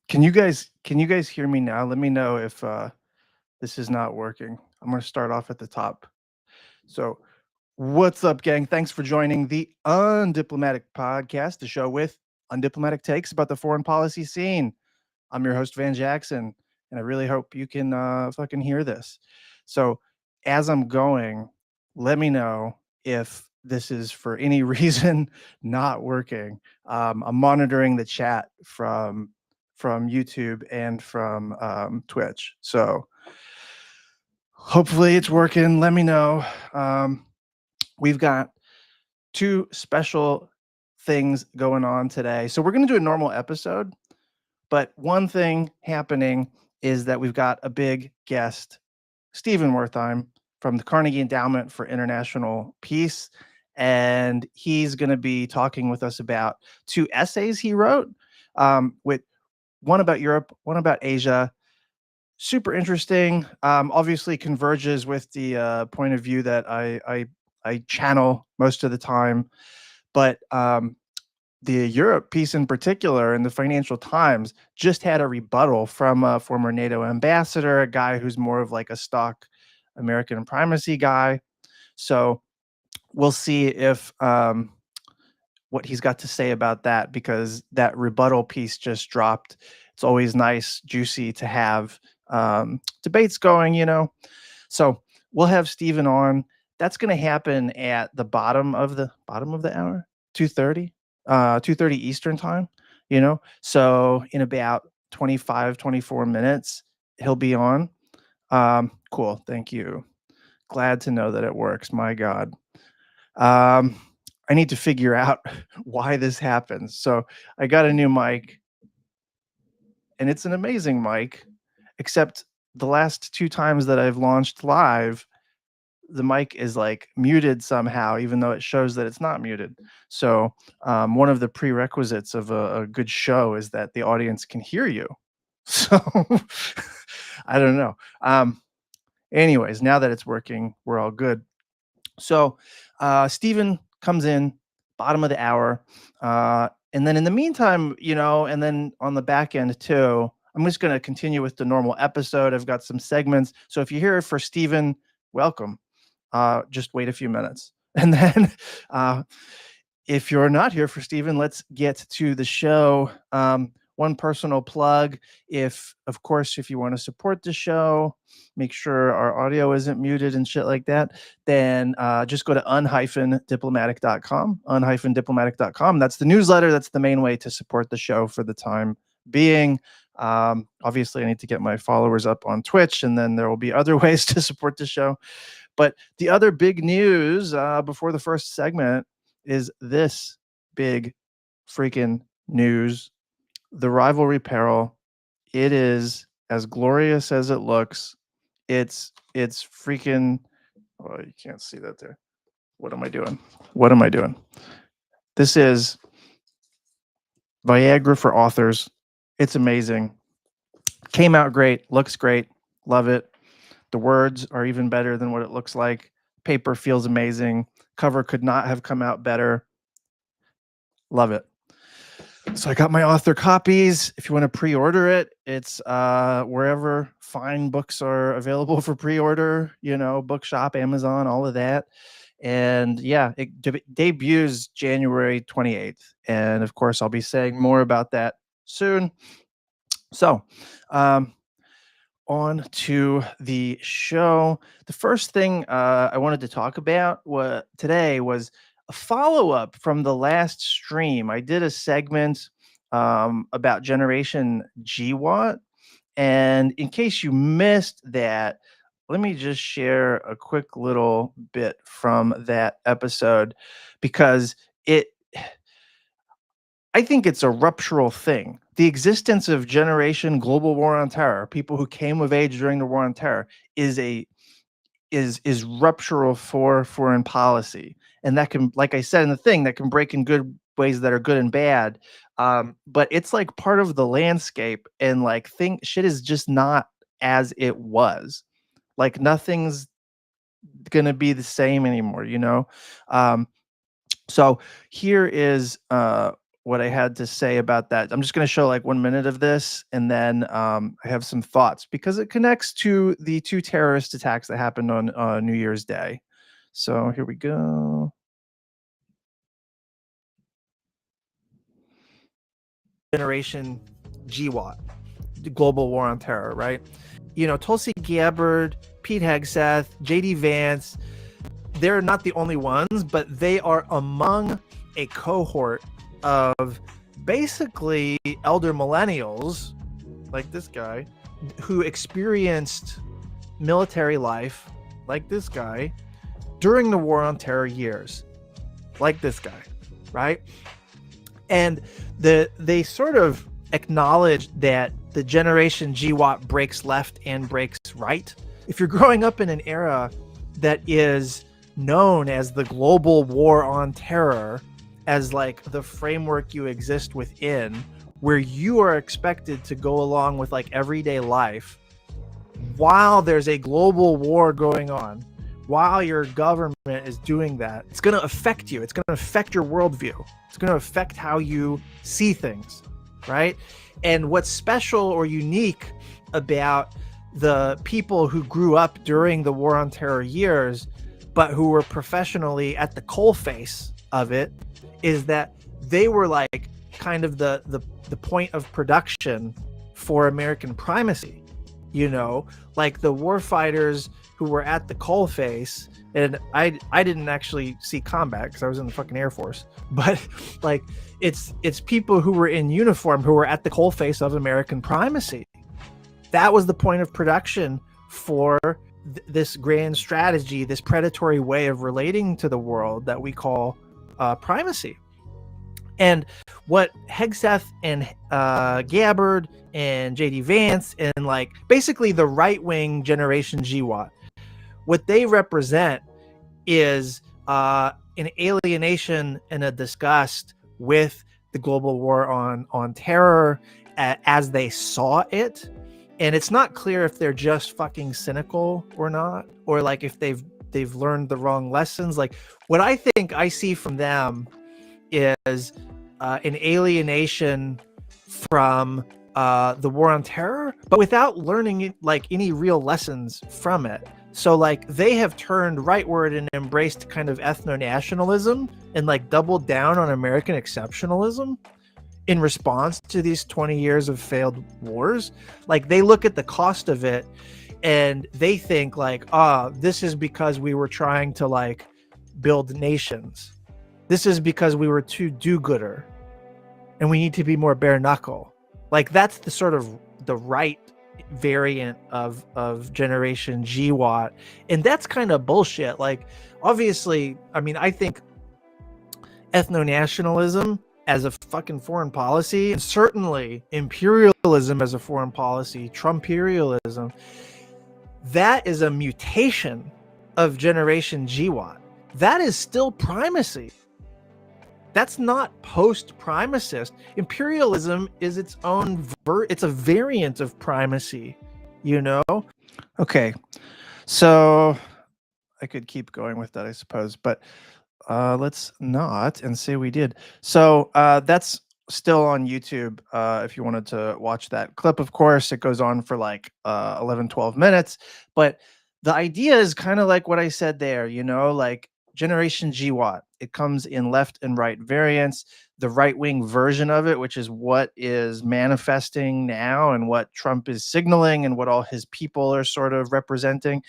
Can you guys hear me now? Let me know if this is not working. I'm gonna start off at the top. So, what's up, gang? Thanks for joining the Undiplomatic Podcast, the show with undiplomatic takes about the foreign policy scene. I'm your host, Van Jackson, and I really hope you can fucking hear this. So, as I'm going, let me know if this is for any reason not working. I'm monitoring the chat from YouTube and from Twitch, so hopefully it's working. Let me know. Um, we've got two special things going on today, so we're going to do a normal episode. But one thing happening is that we've got a big guest, Stephen Wertheim from the Carnegie Endowment for International Peace. And he's going to be talking with us about two essays he wrote, with one about Europe, one about Asia. Super interesting. Obviously converges with the point of view that I channel most of the time. But the Europe piece in particular in the Financial Times just had a rebuttal from a former NATO ambassador, a guy who's more of like a stock American primacy guy. So we'll see if what he's got to say about that, because that rebuttal piece just dropped. It's always nice, juicy to have debates going. So we'll have Stephen on. That's going to happen at the bottom of the hour, 2:30, 2:30 Eastern time. So in about 25, 24 minutes, he'll be on. Cool. Thank you. Glad to know that it works. My God. Um, I need to figure out why this happens. So I got a new mic, and it's an amazing mic, except the last two times that I've launched live, the mic is like muted somehow, even though it shows that it's not muted. So one of the prerequisites of a good show is that the audience can hear you. So I don't know. Anyways, now that it's working, we're all good. So Stephen comes in bottom of the hour. And then in the meantime, and then on the back end too, I'm just going to continue with the normal episode. I've got some segments. So if you're here for Stephen, welcome. Just wait a few minutes. And then if you're not here for Stephen, let's get to the show. One personal plug. Of course, if you want to support the show, make sure our audio isn't muted and shit like that, then just go to un-diplomatic.com, un-diplomatic.com. That's the newsletter. That's the main way to support the show for the time being. Obviously, I need to get my followers up on Twitch, and then there will be other ways to support the show. But the other big news before the first segment is this big freaking news. The rivalry peril. It is as glorious as it looks. It's freaking. Oh, you can't see that there. What am I doing? What am I doing? This is Viagra for authors. It's amazing. Came out great. Looks great. Love it. The words are even better than what it looks like. Paper feels amazing. Cover could not have come out better. Love it. So I got my author copies. If you want to pre-order it, it's wherever fine books are available for pre-order, Bookshop, Amazon, all of that. And yeah, it debuts January 28th. And of course, I'll be saying more about that soon. So on to the show. The first thing I wanted to talk about today was a follow-up from the last stream. I did a segment about Generation GWAT, and in case you missed that, let me just share a quick little bit from that episode, because I think it's a ruptural thing. The existence of Generation Global War on Terror, people who came of age during the War on Terror, is ruptural for foreign policy, and that can, like I said in the thing, that can break in good ways that are good and bad. But it's like part of the landscape, and like shit is just not as it was. Like nothing's gonna be the same anymore. So here is what I had to say about that. I'm just going to show like 1 minute of this, and then I have some thoughts because it connects to the two terrorist attacks that happened on New Year's Day. So here we go. Generation GWAT, the global war on terror, right? You know, Tulsi Gabbard, Pete Hegseth, JD Vance, they're not the only ones, but they are among a cohort of basically elder millennials, like this guy, who experienced military life, like this guy, during the war on terror years, like this guy, right? And they sort of acknowledge that the generation GWAT breaks left and breaks right. If you're growing up in an era that is known as the global war on terror, as like the framework you exist within, where you are expected to go along with like everyday life while there's a global war going on, while your government is doing that, it's going to affect you. It's going to affect your worldview. It's going to affect how you see things, right? And what's special or unique about the people who grew up during the war on terror years, but who were professionally at the coalface of it, is that they were like kind of the point of production for American primacy. You know, like the warfighters who were at the coalface, and I didn't actually see combat because I was in the fucking Air Force, but like it's people who were in uniform who were at the coalface of American primacy. That was the point of production for this grand strategy, this predatory way of relating to the world that we call primacy. And what Hegseth and Gabbard and JD Vance and like basically the right-wing generation GWAT, what they represent is an alienation and a disgust with the global war on terror as they saw it. And it's not clear if they're just fucking cynical or not, or like if they've learned the wrong lessons. Like what I think I see from them is an alienation from the war on terror, but without learning like any real lessons from it. So like they have turned rightward and embraced kind of ethno-nationalism and like doubled down on American exceptionalism in response to these 20 years of failed wars. Like they look at the cost of it and they think like, this is because we were trying to like build nations. This is because we were too do-gooder and we need to be more bare knuckle. Like that's the sort of the right variant of generation GWAT. And that's kind of bullshit. Like obviously, I mean, I think ethno-nationalism as a fucking foreign policy, and certainly imperialism as a foreign policy, Trumperialism, that is a mutation of generation GWAT. That is still primacy. That's not post-primacist. Imperialism is its own, it's a variant of primacy, you know? Okay, so I could keep going with that, I suppose, but let's not and say we did. So that's still on YouTube if you wanted to watch that clip. Of course, it goes on for like 11, 12 minutes, but the idea is kind of like what I said there, you know, like generation GWAT. It comes in left and right variants. The right-wing version of it, which is what is manifesting now and what Trump is signaling and what all his people are sort of representing,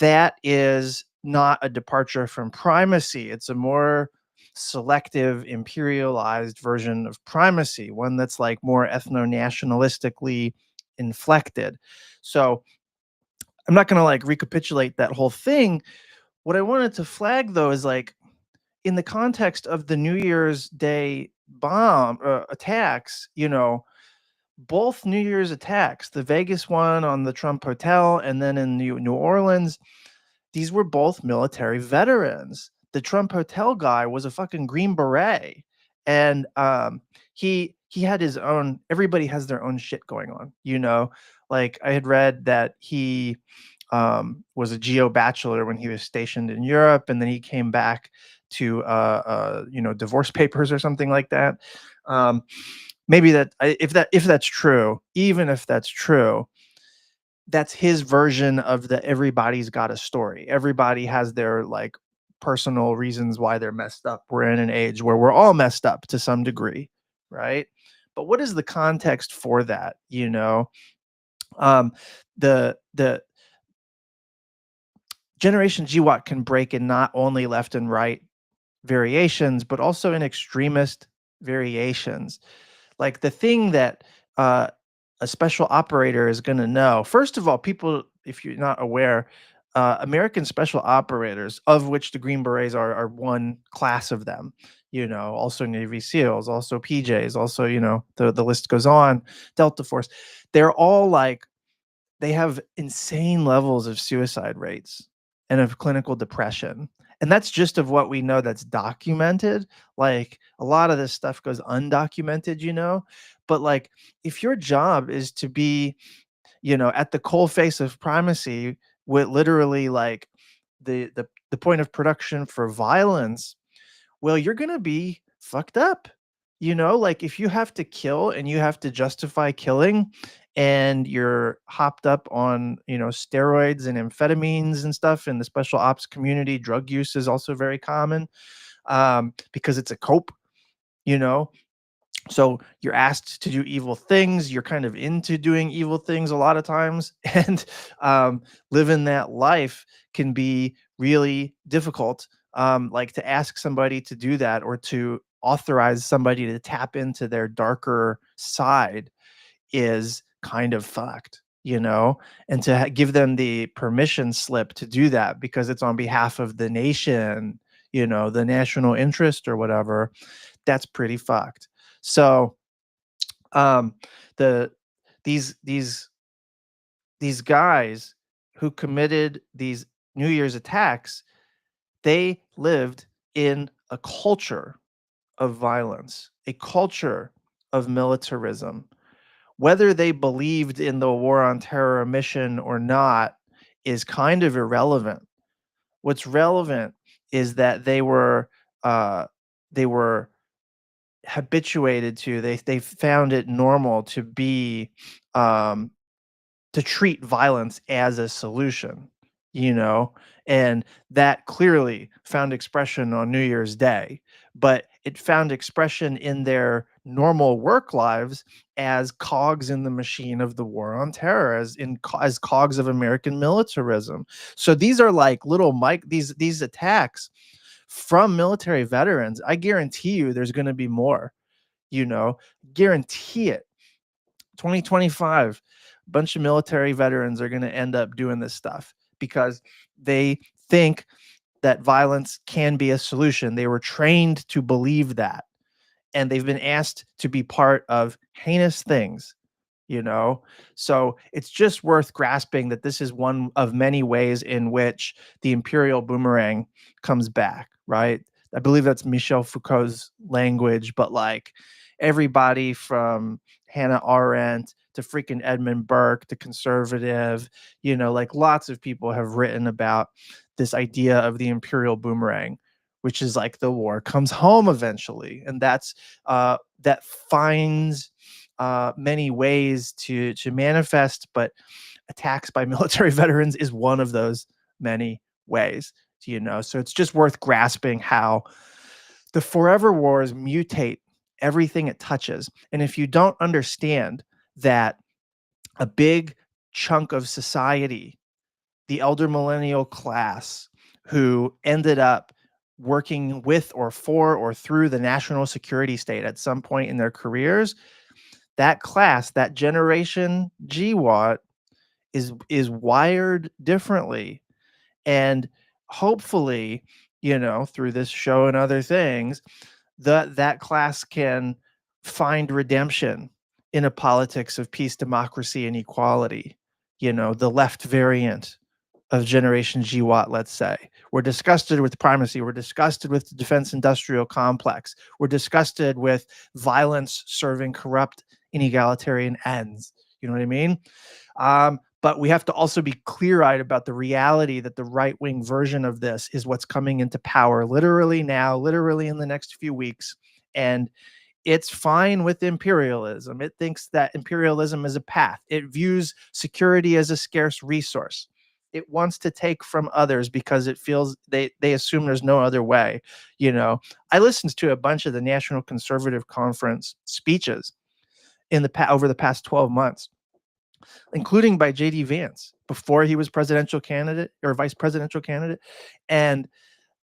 that is not a departure from primacy. It's a more selective, imperialized version of primacy, one that's like more ethno-nationalistically inflected. So I'm not going to like recapitulate that whole thing. What I wanted to flag though is like in the context of the New Year's Day bomb attacks, you know, both New Year's attacks, the Vegas one on the Trump Hotel and then in New Orleans, these were both military veterans. The Trump Hotel guy was a fucking Green Beret, and he had his own. Everybody has their own shit going on, you know. Like I had read that he was a geo bachelor when he was stationed in Europe, and then he came back divorce papers or something like that. Um, maybe if that's true, even if that's true, that's his version of the everybody's got a story. Everybody has their like personal reasons why they're messed up. We're in an age where we're all messed up to some degree, right? But what is the context for that? Um, the Generation GWAT can break in not only left and right variations, but also in extremist variations. Like the thing that uh, a special operator is going to know. First of all, people, if you're not aware, American special operators, of which the Green Berets are one class of them. Also Navy SEALs, also PJs, also the list goes on. Delta Force, they're all like they have insane levels of suicide rates and of clinical depression. And that's just of what we know that's documented. Like a lot of this stuff goes undocumented. But like if your job is to be, at the coal face of primacy with literally like the point of production for violence, well, you're gonna be fucked up. Like if you have to kill and you have to justify killing and you're hopped up on, steroids and amphetamines and stuff in the special ops community, drug use is also very common because it's a cope, you know, so you're asked to do evil things. You're kind of into doing evil things a lot of times. And living that life can be really difficult. Like to ask somebody to do that or to authorize somebody to tap into their darker side is kind of fucked. And to give them the permission slip to do that because it's on behalf of the nation, the national interest or whatever, that's pretty fucked. So um the these guys who committed these New Year's attacks, they lived in a culture of violence, a culture of militarism. Whether they believed in the war on terror mission or not is kind of irrelevant. What's relevant is that they were habituated to, they found it normal to be um to treat violence as a solution, you know, and that clearly found expression on New Year's Day, but it found expression in their normal work lives as cogs in the machine of the war on terror, as cogs of American militarism. So these are like little these attacks from military veterans. I guarantee you there's going to be more, you know, guarantee it. 2025, a bunch of military veterans are going to end up doing this stuff because they think that violence can be a solution. They were trained to believe that, and they've been asked to be part of heinous things, you know? So it's just worth grasping that this is one of many ways in which the imperial boomerang comes back, right? I believe that's Michel Foucault's language, but like everybody from Hannah Arendt to freaking Edmund Burke to conservative, like lots of people have written about this idea of the imperial boomerang, which is like the war comes home eventually. And that finds many ways to manifest, but attacks by military veterans is one of those many ways. So it's just worth grasping how the forever wars mutate everything it touches. And if you don't understand that a big chunk of society, the elder millennial class, who ended up working with or for or through the national security state at some point in their careers, that class, that generation GWAT is wired differently. And hopefully, through this show and other things, that class can find redemption in a politics of peace, democracy, and equality. The left variant of Generation GWAT, let's say. We're disgusted with primacy. We're disgusted with the defense industrial complex. We're disgusted with violence serving corrupt, inegalitarian ends. You know what I mean? But we have to also be clear-eyed about the reality that the right-wing version of this is what's coming into power literally now, literally in the next few weeks. And it's fine with imperialism. It thinks that imperialism is a path. It views security as a scarce resource. It wants to take from others because it feels they assume there's no other way. You know, I listened to a bunch of the National Conservative Conference speeches over the past 12 months, including by JD Vance before he was presidential candidate or vice presidential candidate. And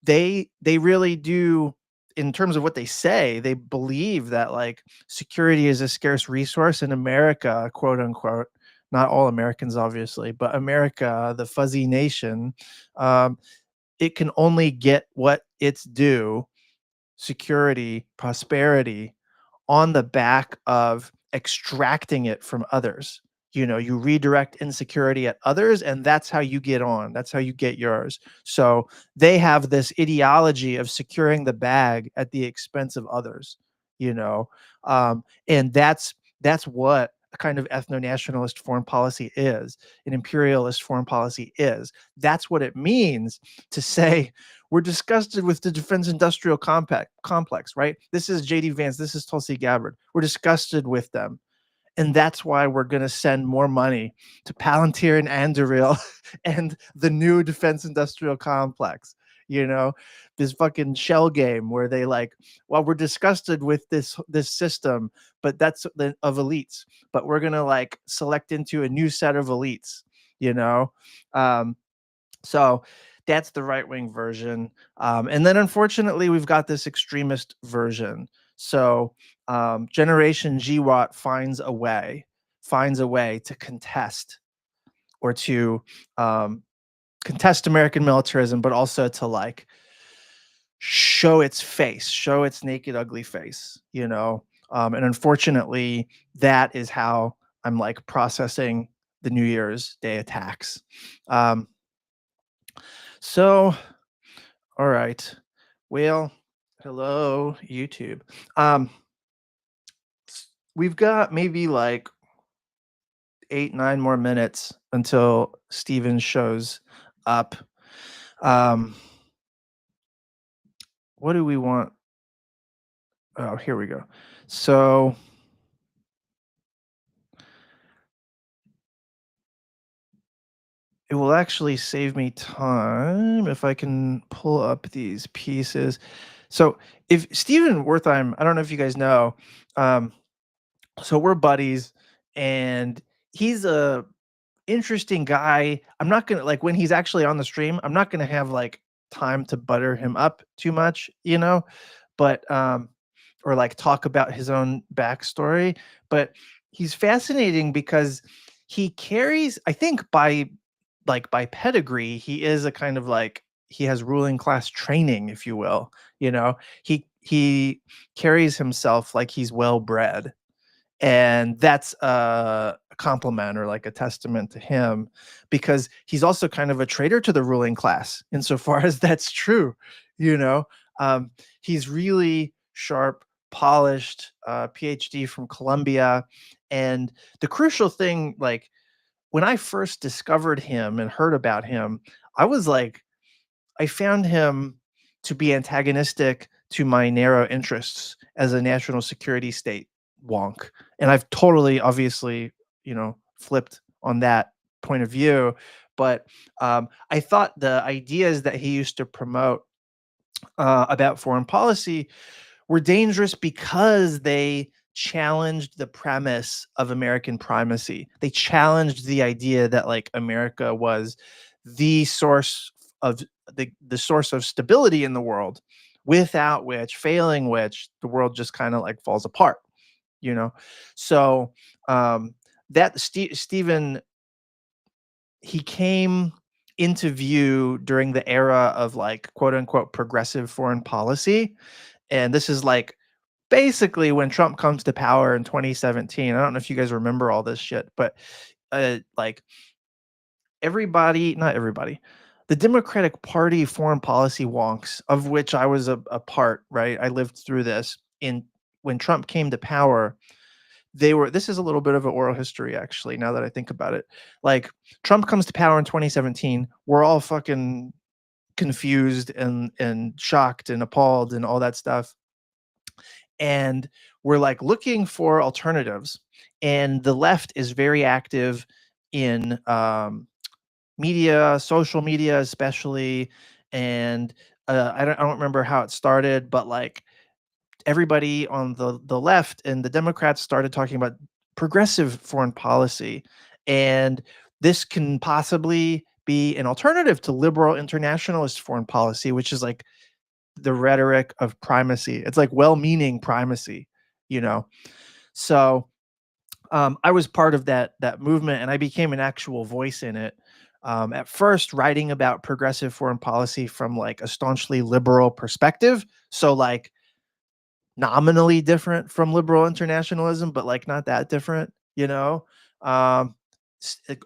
they really do, in terms of what they say, they believe that like security is a scarce resource in America, quote unquote. Not all Americans, obviously, but America, the fuzzy nation, um, it can only get what it's due, security, prosperity, on the back of extracting it from others. You know, you redirect insecurity at others, and that's how you get on. That's how you get yours. So they have this ideology of securing the bag at the expense of others, you know, and that's what a kind of ethno-nationalist foreign policy is, an imperialist foreign policy is. That's what it means to say we're disgusted with the defense industrial complex, right? This is JD Vance, this is Tulsi Gabbard. We're disgusted with them. And that's why we're going to send more money to Palantir and Anduril and the new defense industrial complex. You know, this fucking shell game where they like, well, we're disgusted with this system, but that's of elites, but we're going to like select into a new set of elites, you know? Um, so that's the right wing version. And then unfortunately, we've got this extremist version. So Generation GWAT finds a way to contest or to contest American militarism, but also to like show its face, show its naked, ugly face, you know? And unfortunately, that is how I'm like processing the New Year's Day attacks. Um, so all right. Well, hello, YouTube. Um, we've got maybe like 8, 9 more minutes until Steven shows up. Um, what do we want? Oh, here we go. So it will actually save me time if I can pull up these pieces. So if Steven Wertheim, I don't know if you guys know, um, so we're buddies, and he's a interesting guy. I'm not gonna like when he's actually on the stream, I'm not gonna have like time to butter him up too much, you know, but or like talk about his own backstory. But he's fascinating because he carries, I think by pedigree, he is a kind of like he has ruling class training, if you will. You know, he carries himself like he's well bred, and that's a compliment or like a testament to him, because he's also kind of a traitor to the ruling class insofar as that's true. You know, he's really sharp, polished, PhD from Columbia. And the crucial thing, like when I first discovered him and heard about him, I was like, I found him to be antagonistic to my narrow interests as a national security state wonk. And I've totally, obviously, you know, flipped on that point of view. But I thought the ideas that he used to promote about foreign policy were dangerous because they challenged the premise of American primacy. They challenged the idea that like America was the source of the source of stability in the world, without which, failing which, the world just kind of like falls apart, you know. So that Stephen, he came into view during the era of like quote unquote progressive foreign policy. And this is like basically when Trump comes to power in 2017. I don't know if you guys remember all this shit, but like everybody, not everybody, the Democratic Party foreign policy wonks, of which I was a part, right? I lived through this in when Trump came to power. this is a little bit of an oral history, actually, now that I think about it. Like, Trump comes to power in 2017. We're all fucking confused and shocked and appalled and all that stuff. And we're like looking for alternatives. And the left is very active in media, social media, especially. And I don't remember how it started, but like everybody on the left and the Democrats started talking about progressive foreign policy, and this can possibly be an alternative to liberal internationalist foreign policy, which is like the rhetoric of primacy. It's like well-meaning primacy, you know. So I was part of that movement, and I became an actual voice in it. At first, writing about progressive foreign policy from like a staunchly liberal perspective. So like nominally different from liberal internationalism, but like not that different, you know? Um,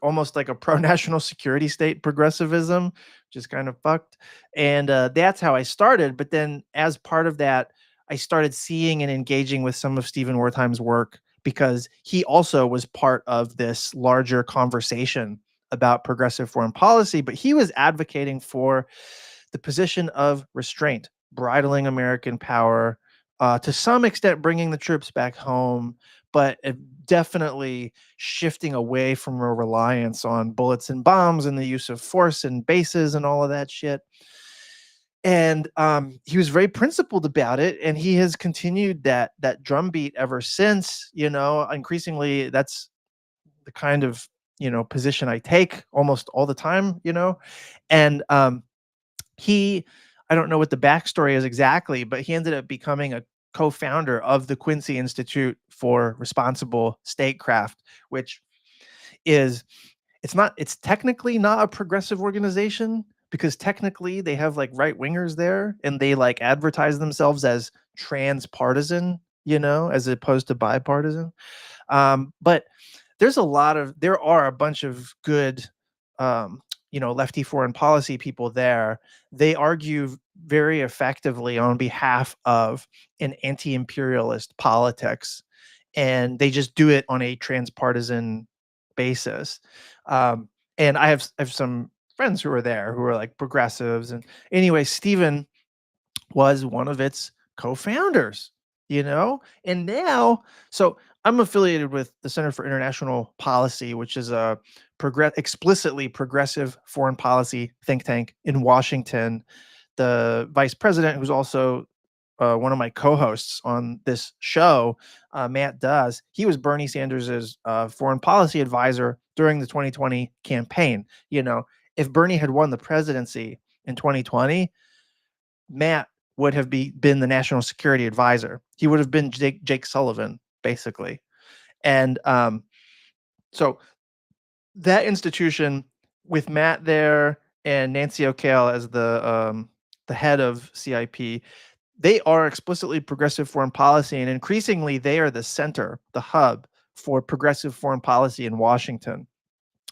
almost like a pro national security state progressivism, which is kind of fucked. And that's how I started. But then as part of that, I started seeing and engaging with some of Stephen Wertheim's work because he also was part of this larger conversation about progressive foreign policy, but he was advocating for the position of restraint, bridling American power, to some extent bringing the troops back home, but definitely shifting away from a reliance on bullets and bombs and the use of force and bases and all of that shit. And he was very principled about it, and he has continued that drumbeat ever since. You know, increasingly, that's the kind of position I take almost all the time. And he I don't know what the backstory is exactly, but he ended up becoming a co-founder of the Quincy Institute for Responsible Statecraft, which is it's technically not a progressive organization because technically they have like right wingers there and they like advertise themselves as transpartisan, as opposed to bipartisan. But there are a bunch of good, lefty foreign policy people there. They argue very effectively on behalf of an anti-imperialist politics, and they just do it on a transpartisan basis. Um, and I have some friends who are there who are like progressives. And anyway, Stephen was one of its co-founders, and now, so I'm affiliated with the Center for International Policy, which is a explicitly progressive foreign policy think tank in Washington. The vice president, who's also one of my co-hosts on this show, Matt Does, he was Bernie Sanders's foreign policy advisor during the 2020 campaign. If Bernie had won the presidency in 2020, Matt would have been the national security advisor. He would have been Jake Sullivan, basically. And so that institution, with Matt there and Nancy O'Kale as the head of CIP, they are explicitly progressive foreign policy, and increasingly they are the center, the hub for progressive foreign policy in Washington.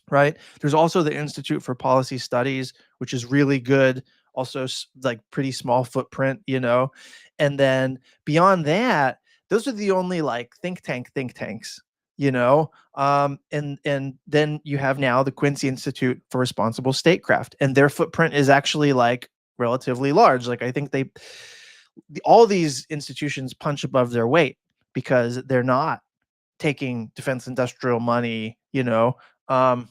Right. There's also the Institute for Policy Studies, which is really good. Also, like pretty small footprint, And then beyond that, those are the only like think tanks, and then you have now the Quincy Institute for Responsible Statecraft, and their footprint is actually like relatively large. Like I think all these institutions punch above their weight because they're not taking defense industrial money, um,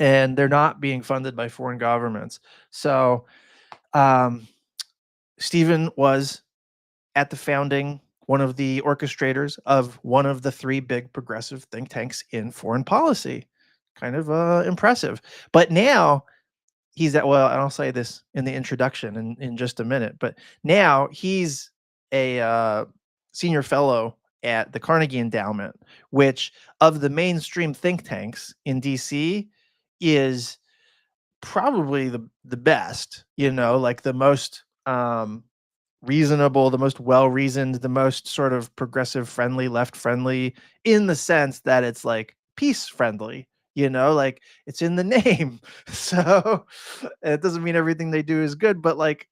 and they're not being funded by foreign governments. So um, Stephen was at the founding, one of the orchestrators of one of the three big progressive think tanks in foreign policy. Kind of impressive. But now and I'll say this in the introduction in just a minute, but now he's a senior fellow at the Carnegie Endowment, which of the mainstream think tanks in DC is probably the best, like the most reasonable, the most well-reasoned, the most sort of progressive friendly, left friendly, in the sense that it's like peace friendly, like it's in the name. So it doesn't mean everything they do is good, but like,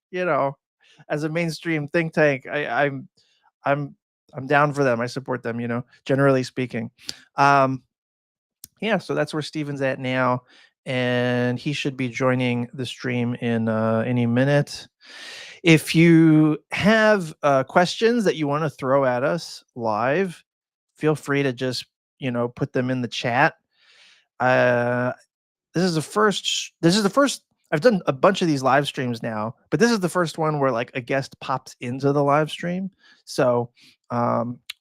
as a mainstream think tank, I'm I'm down for them. I support them, generally speaking. Yeah, so that's where Steven's at now, and he should be joining the stream in any minute. If you have questions that you want to throw at us live, feel free to just put them in the chat. Uh, this is the first. This is the first. I've done a bunch of these live streams now, but this is the first one where like a guest pops into the live stream. So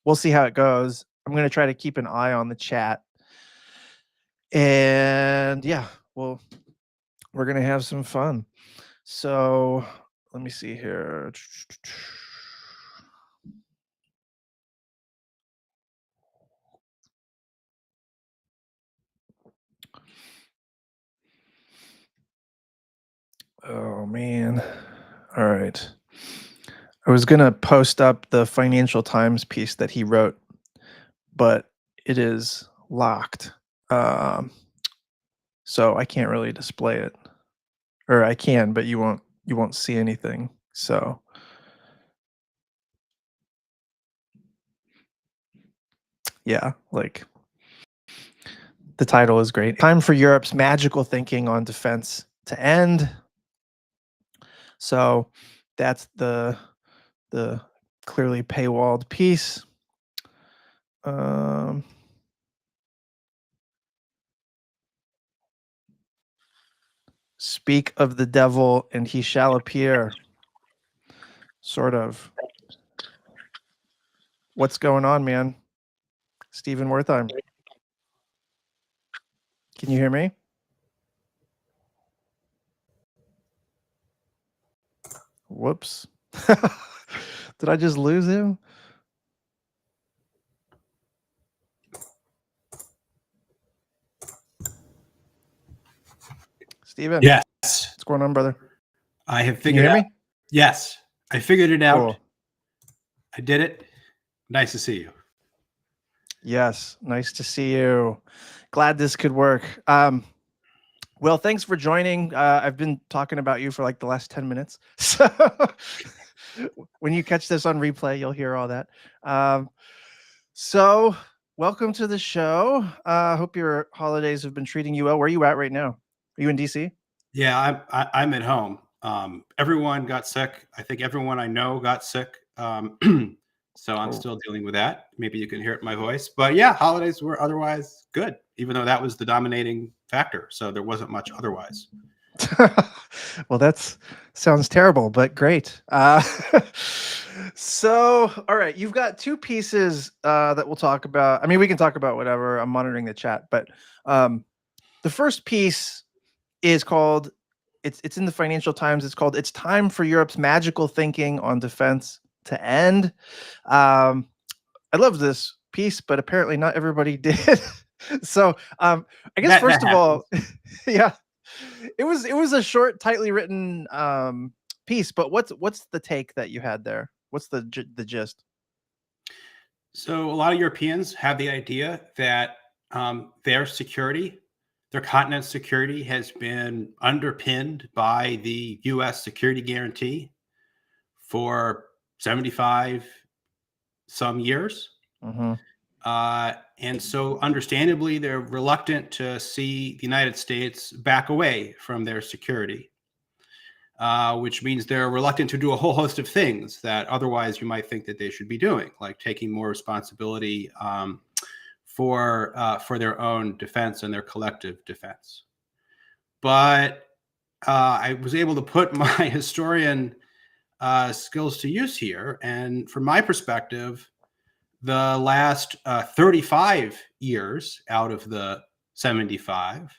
we'll see how it goes. I'm going to try to keep an eye on the chat. And yeah, well, we're going to have some fun. So let me see here. Oh, man. All right. I was going to post up the Financial Times piece that he wrote, but it is locked. So I can't really display it. Or I can, but you won't see anything. So yeah, like the title is great. Time for Europe's magical thinking on defense to end. So that's the clearly paywalled piece. Speak of the devil and he shall appear. Sort of. What's going on, man? Stephen Wertheim. Can you hear me? Whoops. Did I just lose him? Steven. Yes. What's going on, brother? I have Can you figured hear out. me? Yes. I figured it out. Cool. I did it. Nice to see you. Yes, nice to see you. Glad this could work. Well, thanks for joining. I've been talking about you for like the last 10 minutes. So when you catch this on replay, you'll hear all that. So welcome to the show. Hope your holidays have been treating you well. Where are you at right now? Are you in DC? Yeah, I'm at home. Everyone got sick. I think everyone I know got sick. So I'm still dealing with that. Maybe you can hear it in my voice. But yeah, holidays were otherwise good, even though that was the dominating factor. So there wasn't much otherwise. Well, that sounds terrible, but great. So, all right, you've got two pieces that we'll talk about. I mean, we can talk about whatever. I'm monitoring the chat, but the first piece is called. It's in the Financial Times. It's called "It's Time for Europe's Magical Thinking on Defense to End." I love this piece, but apparently not everybody did. So, I guess first of all, yeah. It was a short, tightly written piece, but what's the take that you had there? What's the gist? So a lot of Europeans have the idea that their security, their continent's security, has been underpinned by the U.S. security guarantee for 75 some years. Mm-hmm. And so understandably, they're reluctant to see the United States back away from their security, which means they're reluctant to do a whole host of things that otherwise you might think that they should be doing, like taking more responsibility for their own defense and their collective defense. But I was able to put my historian skills to use here. And from my perspective, the last 35 years out of the 75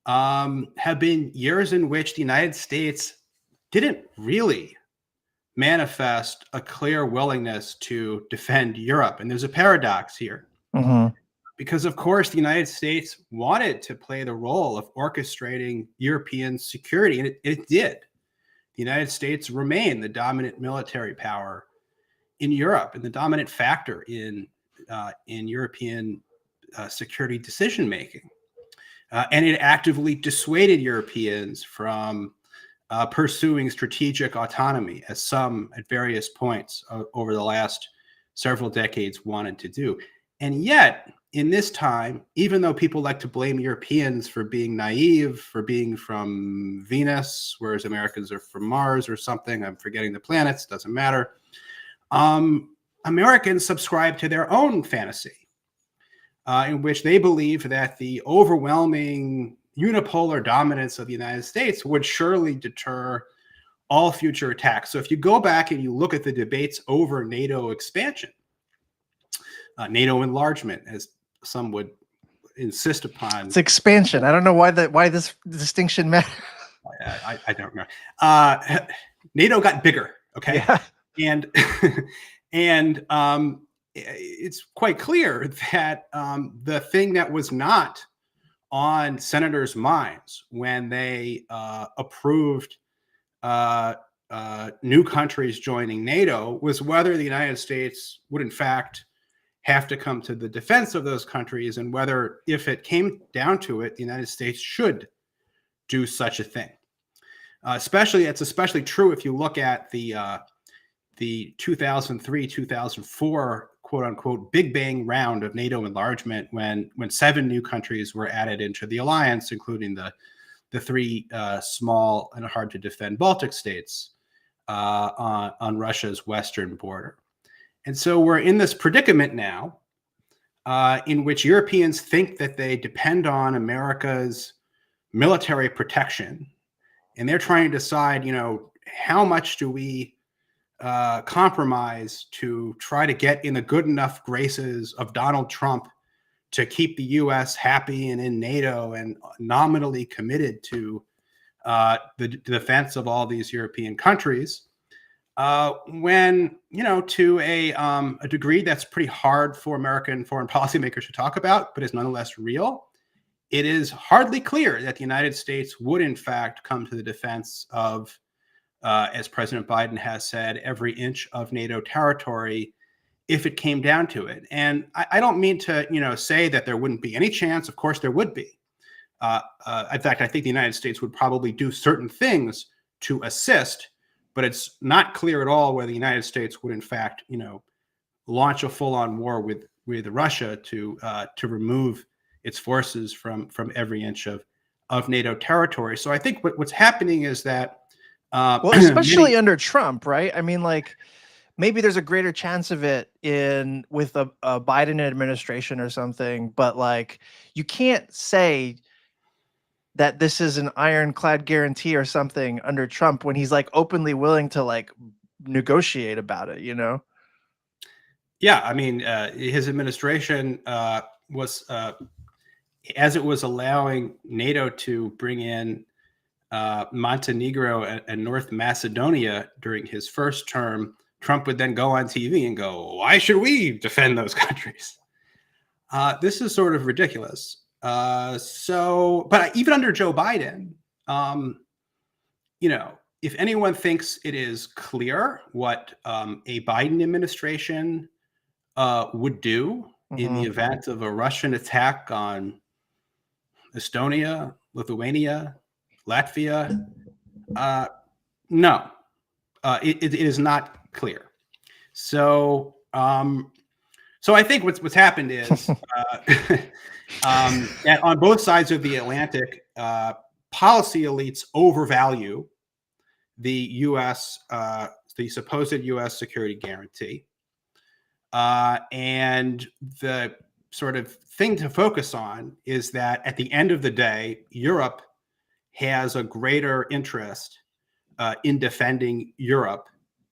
have been years in which the United States didn't really manifest a clear willingness to defend Europe. And there's a paradox here. Mm-hmm. Because, of course, the United States wanted to play the role of orchestrating European security, and it did. The United States remained the dominant military power in Europe and the dominant factor in European security decision making, and it actively dissuaded Europeans from pursuing strategic autonomy, as some at various points over the last several decades wanted to do. And yet, in this time, even though people like to blame Europeans for being naive, for being from Venus, whereas Americans are from Mars or something, I'm forgetting the planets, doesn't matter. Americans subscribe to their own fantasy, in which they believe that the overwhelming unipolar dominance of the United States would surely deter all future attacks. So if you go back and you look at the debates over NATO expansion, NATO enlargement, as some would insist upon. It's expansion. I don't know why this distinction matters. I don't know. NATO got bigger, okay? Yeah. And it's quite clear that the thing that was not on senators' minds when they approved new countries joining NATO was whether the United States would in fact have to come to the defense of those countries, and whether, if it came down to it, the United States should do such a thing. It's especially true if you look at the 2003-2004 quote unquote Big Bang round of NATO enlargement, when 7 new countries were added into the alliance, including the 3 small and hard to defend Baltic states on Russia's western border. And so we're in this predicament now in which Europeans think that they depend on America's military protection. And they're trying to decide, how much do we compromise to try to get in the good enough graces of Donald Trump to keep the U.S. happy and in NATO and nominally committed to the defense of all these European countries. When, to a degree that's pretty hard for American foreign policymakers to talk about, but is nonetheless real, it is hardly clear that the United States would in fact come to the defense of, as President Biden has said, every inch of NATO territory if it came down to it. And I don't mean to, say that there wouldn't be any chance. Of course, there would be. In fact, I think the United States would probably do certain things to assist, but it's not clear at all whether the United States would, in fact, launch a full-on war with Russia to remove its forces from every inch of NATO territory. So I think what's happening is that, well, especially under Trump, right? I mean, maybe there's a greater chance of it with a Biden administration or something, but you can't say that this is an ironclad guarantee or something under Trump when he's openly willing to negotiate about it, Yeah, I mean, his administration was, as it was allowing NATO to bring in Montenegro and North Macedonia during his first term, Trump would then go on TV and go, "Why should we defend those countries?" This is sort of ridiculous. But even under Joe Biden, if anyone thinks it is clear what a Biden administration would do in the event of a Russian attack on Estonia, Lithuania, Latvia, no, it is not clear. So I think what's happened is that on both sides of the Atlantic, policy elites overvalue the U.S., the supposed U.S. security guarantee. And the sort of thing to focus on is that at the end of the day, Europe has a greater interest in defending Europe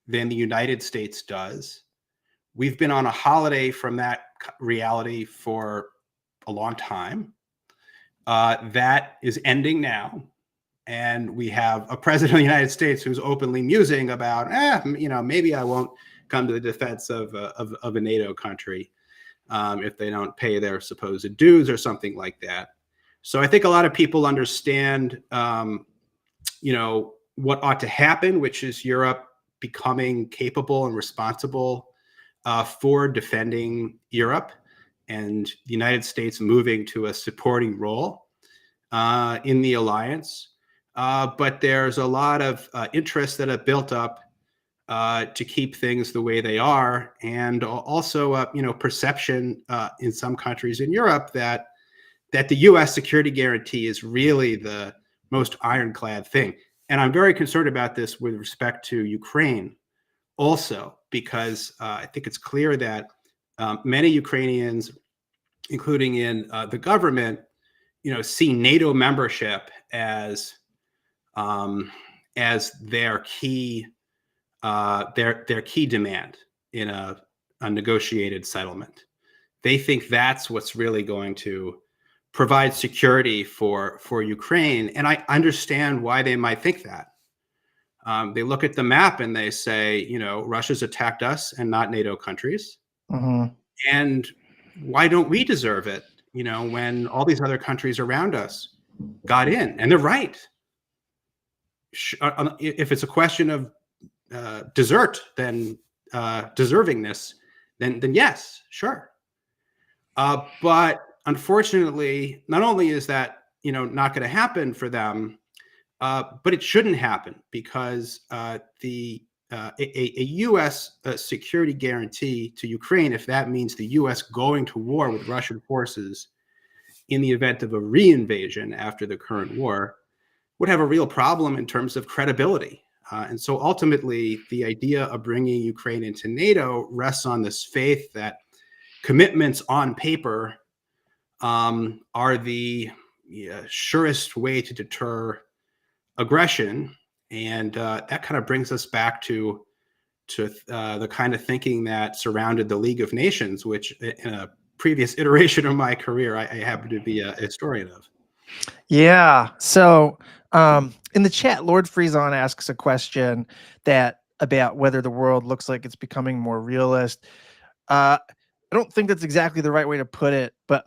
than the United States does. We've been on a holiday from that reality for a long time. That is ending now. And we have a president of the United States who's openly musing about, maybe I won't come to the defense of a NATO country if they don't pay their supposed dues or something like that. So I think a lot of people understand, what ought to happen, which is Europe becoming capable and responsible for defending Europe, and the United States moving to a supporting role in the alliance. But there's a lot of interests that have built up to keep things the way they are, and also perception in some countries in Europe that the U.S. security guarantee is really the most ironclad thing. And I'm very concerned about this with respect to Ukraine also, because I think it's clear that many Ukrainians, including in the government, see NATO membership um, as their key demand in a negotiated settlement. They think that's what's really going to provide security for Ukraine, and I understand why they might think that. They look at the map and they say, Russia's attacked us and not NATO countries, and why don't we deserve it? When all these other countries around us got in, and they're right. If it's a question of deservingness, then yes, sure. But unfortunately, not only is that not going to happen for them, but it shouldn't happen, because a U.S. security guarantee to Ukraine, if that means the U.S. going to war with Russian forces in the event of a reinvasion after the current war, would have a real problem in terms of credibility. And so ultimately, the idea of bringing Ukraine into NATO rests on this faith that commitments on paper are the surest way to deter aggression. And that kind of brings us back to the kind of thinking that surrounded the League of Nations, which in a previous iteration of my career, I happen to be a historian of. Yeah. So in the chat, Lord Friezon asks a question about whether the world looks like it's becoming more realist. I don't think that's exactly the right way to put it, but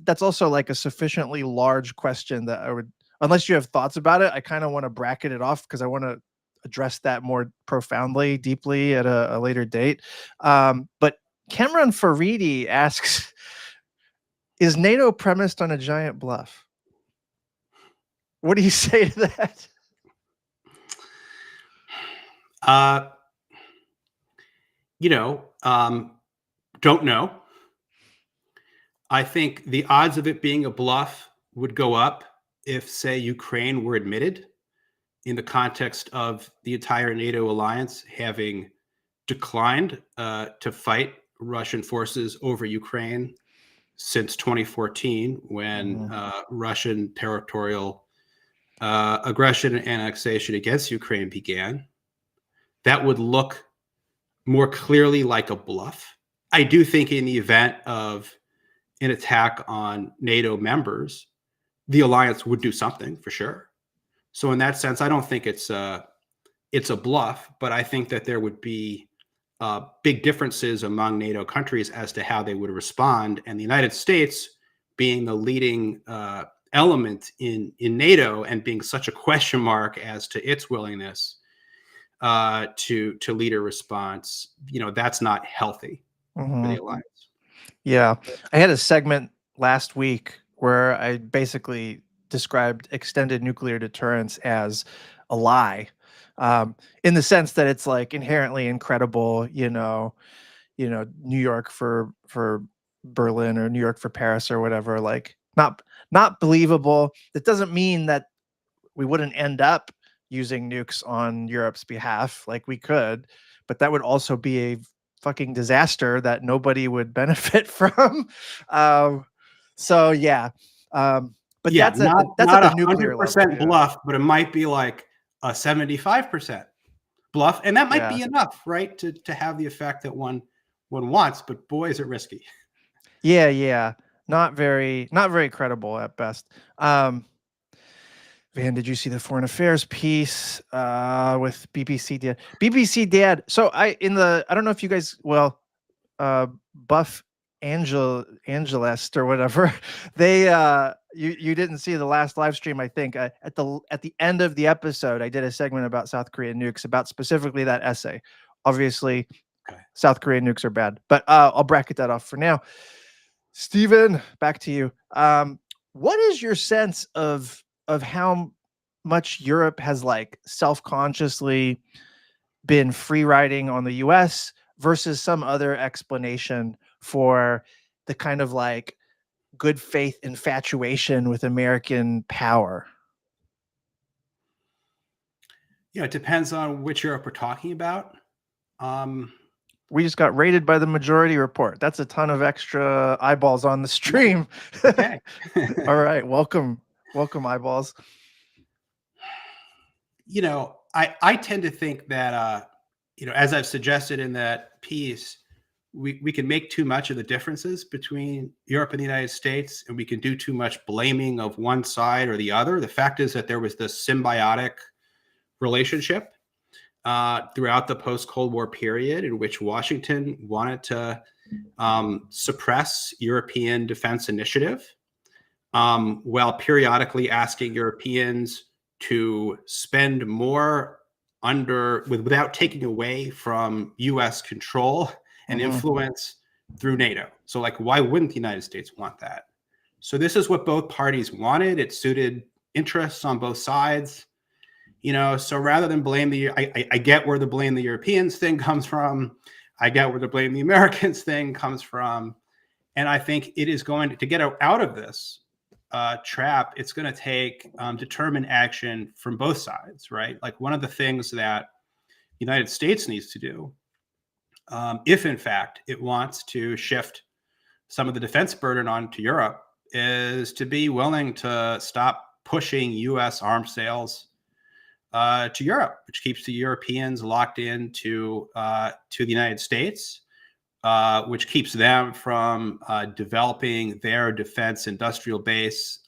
that's also like a sufficiently large question that I would, unless you have thoughts about it, I kind of want to bracket it off because I want to address that more profoundly, deeply at a later date. But Cameron Faridi asks, is NATO premised on a giant bluff? What do you say to that? Don't know. I think the odds of it being a bluff would go up if, say, Ukraine were admitted, in the context of the entire NATO alliance having declined to fight Russian forces over Ukraine since 2014, when Russian territorial aggression and annexation against Ukraine began. That would look more clearly like a bluff. I do think in the event of an attack on NATO members, the alliance would do something for sure. So in that sense, I don't think it's a bluff, but I think that there would be big differences among NATO countries as to how they would respond. And the United States, being the leading element in NATO and being such a question mark as to its willingness to lead a response, that's not healthy for the alliance. Yeah, I had a segment last week where I basically described extended nuclear deterrence as a lie, in the sense that it's like inherently incredible, New York for Berlin or New York for Paris or whatever, like not believable. That doesn't mean that we wouldn't end up using nukes on Europe's behalf, like we could, but that would also be a fucking disaster that nobody would benefit from. So yeah, but Yeah, that's not at the nuclear 100% level. Yeah. bluff, but it might be like a 75% bluff, and that might Yeah. be enough, right, to have the effect that one wants. But boy, is it risky. Yeah, not very credible at best. Van, did you see the foreign affairs piece with BBC Dad? BBC Dad. So I don't know if you guys, Buff Angelist or whatever, they you didn't see the last live stream. I think at the end of the episode, I did a segment about South Korean nukes, about specifically that essay. Obviously, Okay. South Korean nukes are bad, but I'll bracket that off for now. Stephen, back to you. What is your sense of how much Europe has like self-consciously been free riding on the US versus some other explanation for the kind of like good faith infatuation with American power? It depends on which Europe we're talking about. Um, We just got rated by the majority report. That's a ton of extra eyeballs on the nice. stream. Okay. All right, welcome, welcome eyeballs. I tend to think that, as I've suggested in that piece, we can make too much of the differences between Europe and the United States, and we can do too much blaming of one side or the other. The fact is that there was this symbiotic relationship throughout the post-Cold War period in which Washington wanted to suppress European defense initiative, while periodically asking Europeans to spend more without taking away from U.S. control and influence through NATO. So, like, why wouldn't the United States want that? So this is what both parties wanted. It suited interests on both sides. So rather than blame I get where the blame the Europeans thing comes from. I get where the blame the Americans thing comes from. And I think it is going to get out of this trap. It's going to take determined action from both sides, right? Like, one of the things that the United States needs to do, if in fact it wants to shift some of the defense burden onto Europe, is to be willing to stop pushing U.S. arms sales to Europe, which keeps the Europeans locked into to the United States, which keeps them from developing their defense industrial base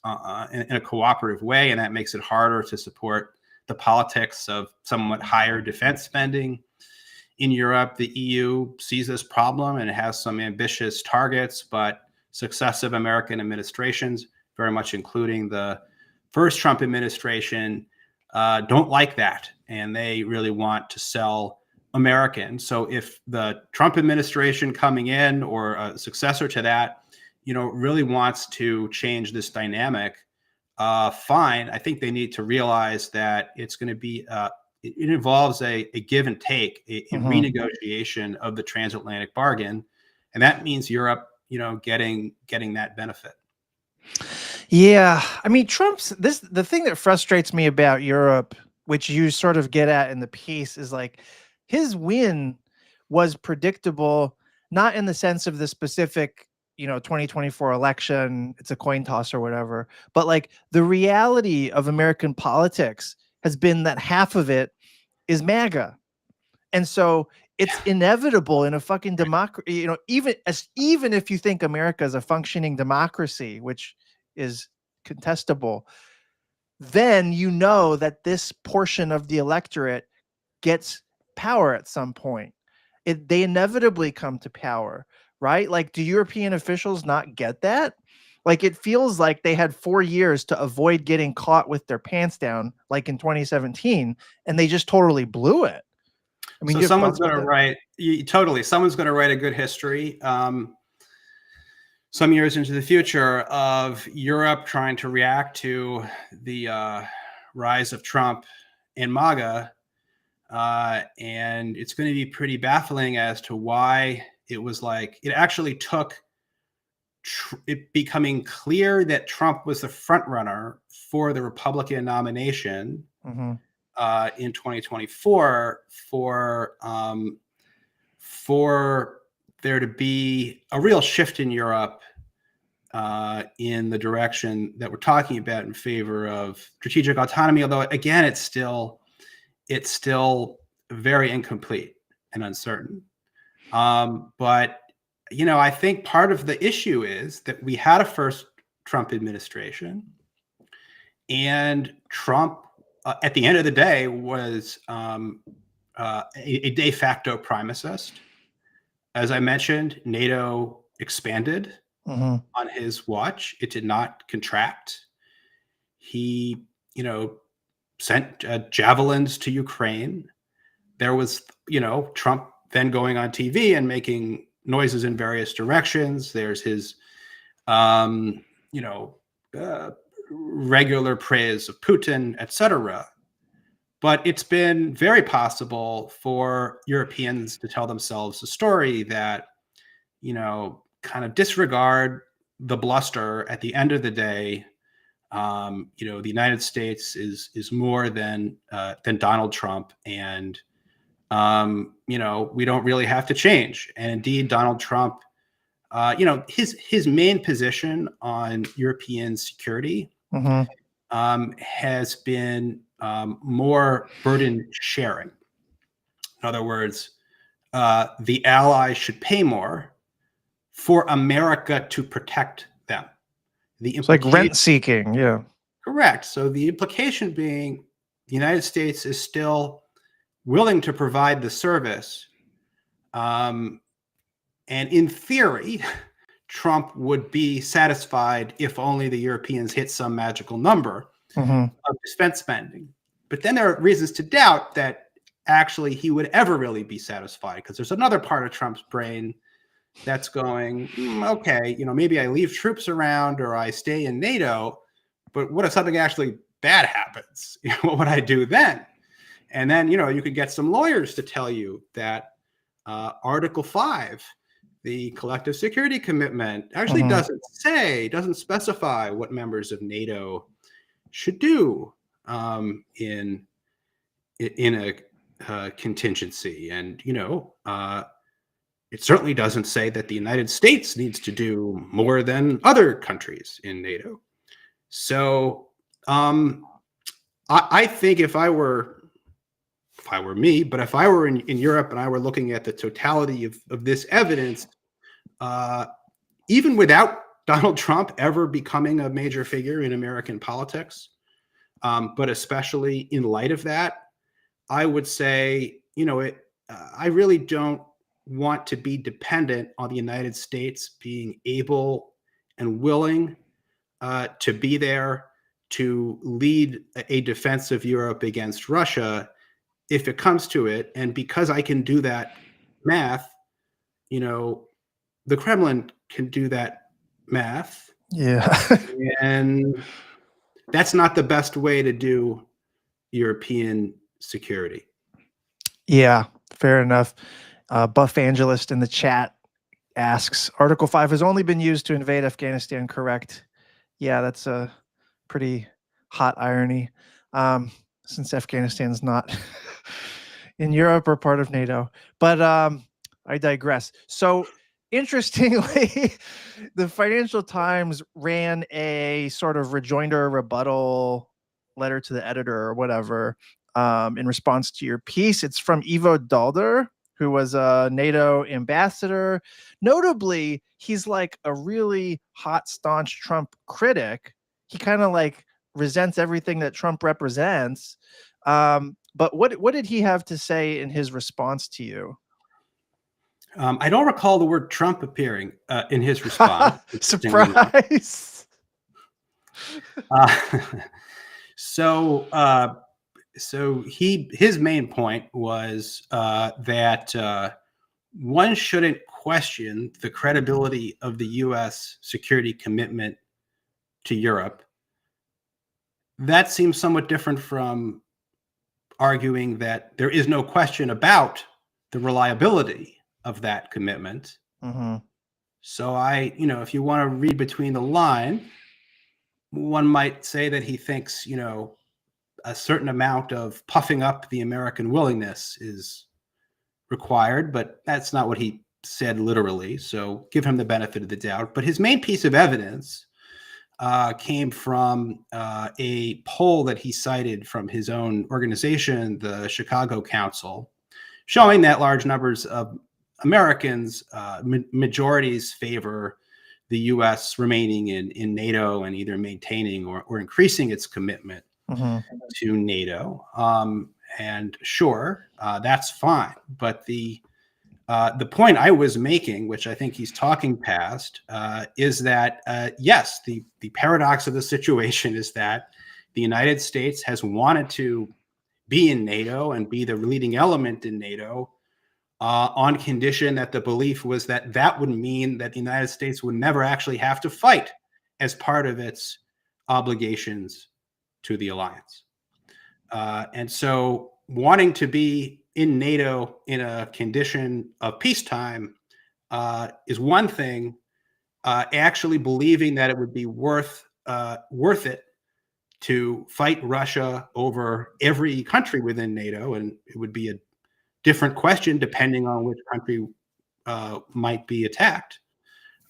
in a cooperative way, and that makes it harder to support the politics of somewhat higher defense spending in Europe. The EU sees this problem and it has some ambitious targets, but successive American administrations, very much including the first Trump administration, don't like that, and they really want to sell American. So if the Trump administration coming in or a successor to that, really wants to change this dynamic, fine. I think they need to realize that it's going to be it involves a give and take, a renegotiation of the transatlantic bargain, and that means Europe, getting that benefit. Yeah, I mean, the thing that frustrates me about Europe, which you sort of get at in the piece, is like his win was predictable, not in the sense of the specific, 2024 election, it's a coin toss or whatever, but like the reality of American politics has been that half of it is MAGA. And so it's inevitable in a fucking democracy, even if you think America is a functioning democracy, which is contestable, then that this portion of the electorate gets power at some point. They inevitably come to power, right? Like, do European officials not get that? Like, it feels like they had 4 years to avoid getting caught with their pants down, like in 2017, and they just totally blew it. I mean, So someone's going to write someone's going to write a good history some years into the future of Europe trying to react to the rise of Trump and MAGA, and it's going to be pretty baffling as to why it was like it actually took it becoming clear that Trump was the front runner for the Republican nomination in 2024 for there to be a real shift in Europe in the direction that we're talking about in favor of strategic autonomy. Although, again, it's still very incomplete and uncertain. But I think part of the issue is that we had a first Trump administration, and Trump, at the end of the day, was a de facto primacist. As I mentioned, NATO expanded on his watch. It did not contract. He, sent javelins to Ukraine. There was, Trump then going on TV and making noises in various directions. There's his, regular praise of Putin, etc. But it's been very possible for Europeans to tell themselves a story that, kind of disregard the bluster. At the end of the day, the United States is more than Donald Trump, and we don't really have to change. And indeed, Donald Trump, his main position on European security has been more burden sharing. In other words, the allies should pay more for America to protect them. It's like rent seeking. Yeah. Correct. So the implication being the United States is still willing to provide the service. And in theory, Trump would be satisfied if only the Europeans hit some magical number of defense spending. But then there are reasons to doubt that actually he would ever really be satisfied, because there's another part of Trump's brain that's going, okay, maybe I leave troops around or I stay in NATO, but what if something actually bad happens? What would I do then? And then, you could get some lawyers to tell you that Article 5, the collective security commitment, actually doesn't specify what members of NATO should do in a contingency. And, it certainly doesn't say that the United States needs to do more than other countries in NATO. So I think if I were me, but if I were in Europe and I were looking at the totality of this evidence, even without Donald Trump ever becoming a major figure in American politics, but especially in light of that, I would say, I really don't want to be dependent on the United States being able and willing to be there to lead a defense of Europe against Russia if it comes to it. And because I can do that math, the Kremlin can do that math. Yeah. And that's not the best way to do European security. Yeah, fair enough. Buff Angelist in the chat asks, Article 5 has only been used to invade Afghanistan, correct? Yeah, that's a pretty hot irony, since Afghanistan's not in Europe or part of NATO. But I digress. So interestingly, the Financial Times ran a sort of rejoinder rebuttal letter to the editor or whatever in response to your piece. It's from Ivo Dalder, who was a NATO ambassador. Notably, he's like a really hot, staunch Trump critic. He kind of like resents everything that Trump represents. But what did he have to say in his response to you? I don't recall the word Trump appearing in his response. Surprise. So his main point was that one shouldn't question the credibility of the U.S. security commitment to Europe. That seems somewhat different from arguing that there is no question about the reliability of that commitment. So if you want to read between the line, one might say that he thinks, a certain amount of puffing up the American willingness is required, but that's not what he said literally. So give him the benefit of the doubt. But his main piece of evidence came from a poll that he cited from his own organization, the Chicago Council, showing that large numbers of Americans, majorities, favor the U.S. remaining in NATO and either maintaining or increasing its commitment to NATO. And sure, that's fine. But the point I was making, which I think he's talking past, is that, yes, the paradox of the situation is that the United States has wanted to be in NATO and be the leading element in NATO on condition that the belief was that that would mean that the United States would never actually have to fight as part of its obligations to the alliance. And so wanting to be in NATO in a condition of peacetime is one thing. Actually believing that it would be worth it to fight Russia over every country within NATO, and it would be a different question depending on which country might be attacked.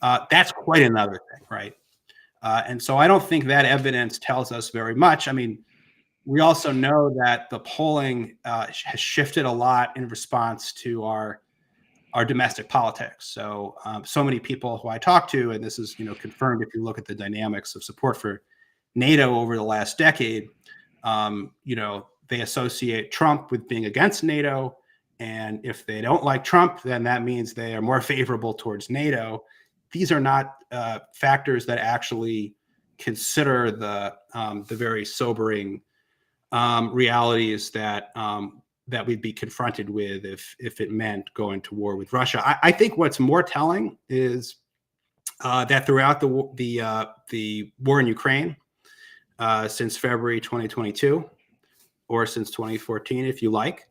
That's quite another thing, right? And so I don't think that evidence tells us very much. I mean, we also know that the polling has shifted a lot in response to our domestic politics. So so many people who I talk to, and this is confirmed if you look at the dynamics of support for NATO over the last decade, they associate Trump with being against NATO. And if they don't like Trump, then that means they are more favorable towards NATO. These are not factors that actually consider the very sobering realities that that we'd be confronted with if it meant going to war with Russia. I think what's more telling is that throughout the war in Ukraine, since February 2022, or since 2014, if you like,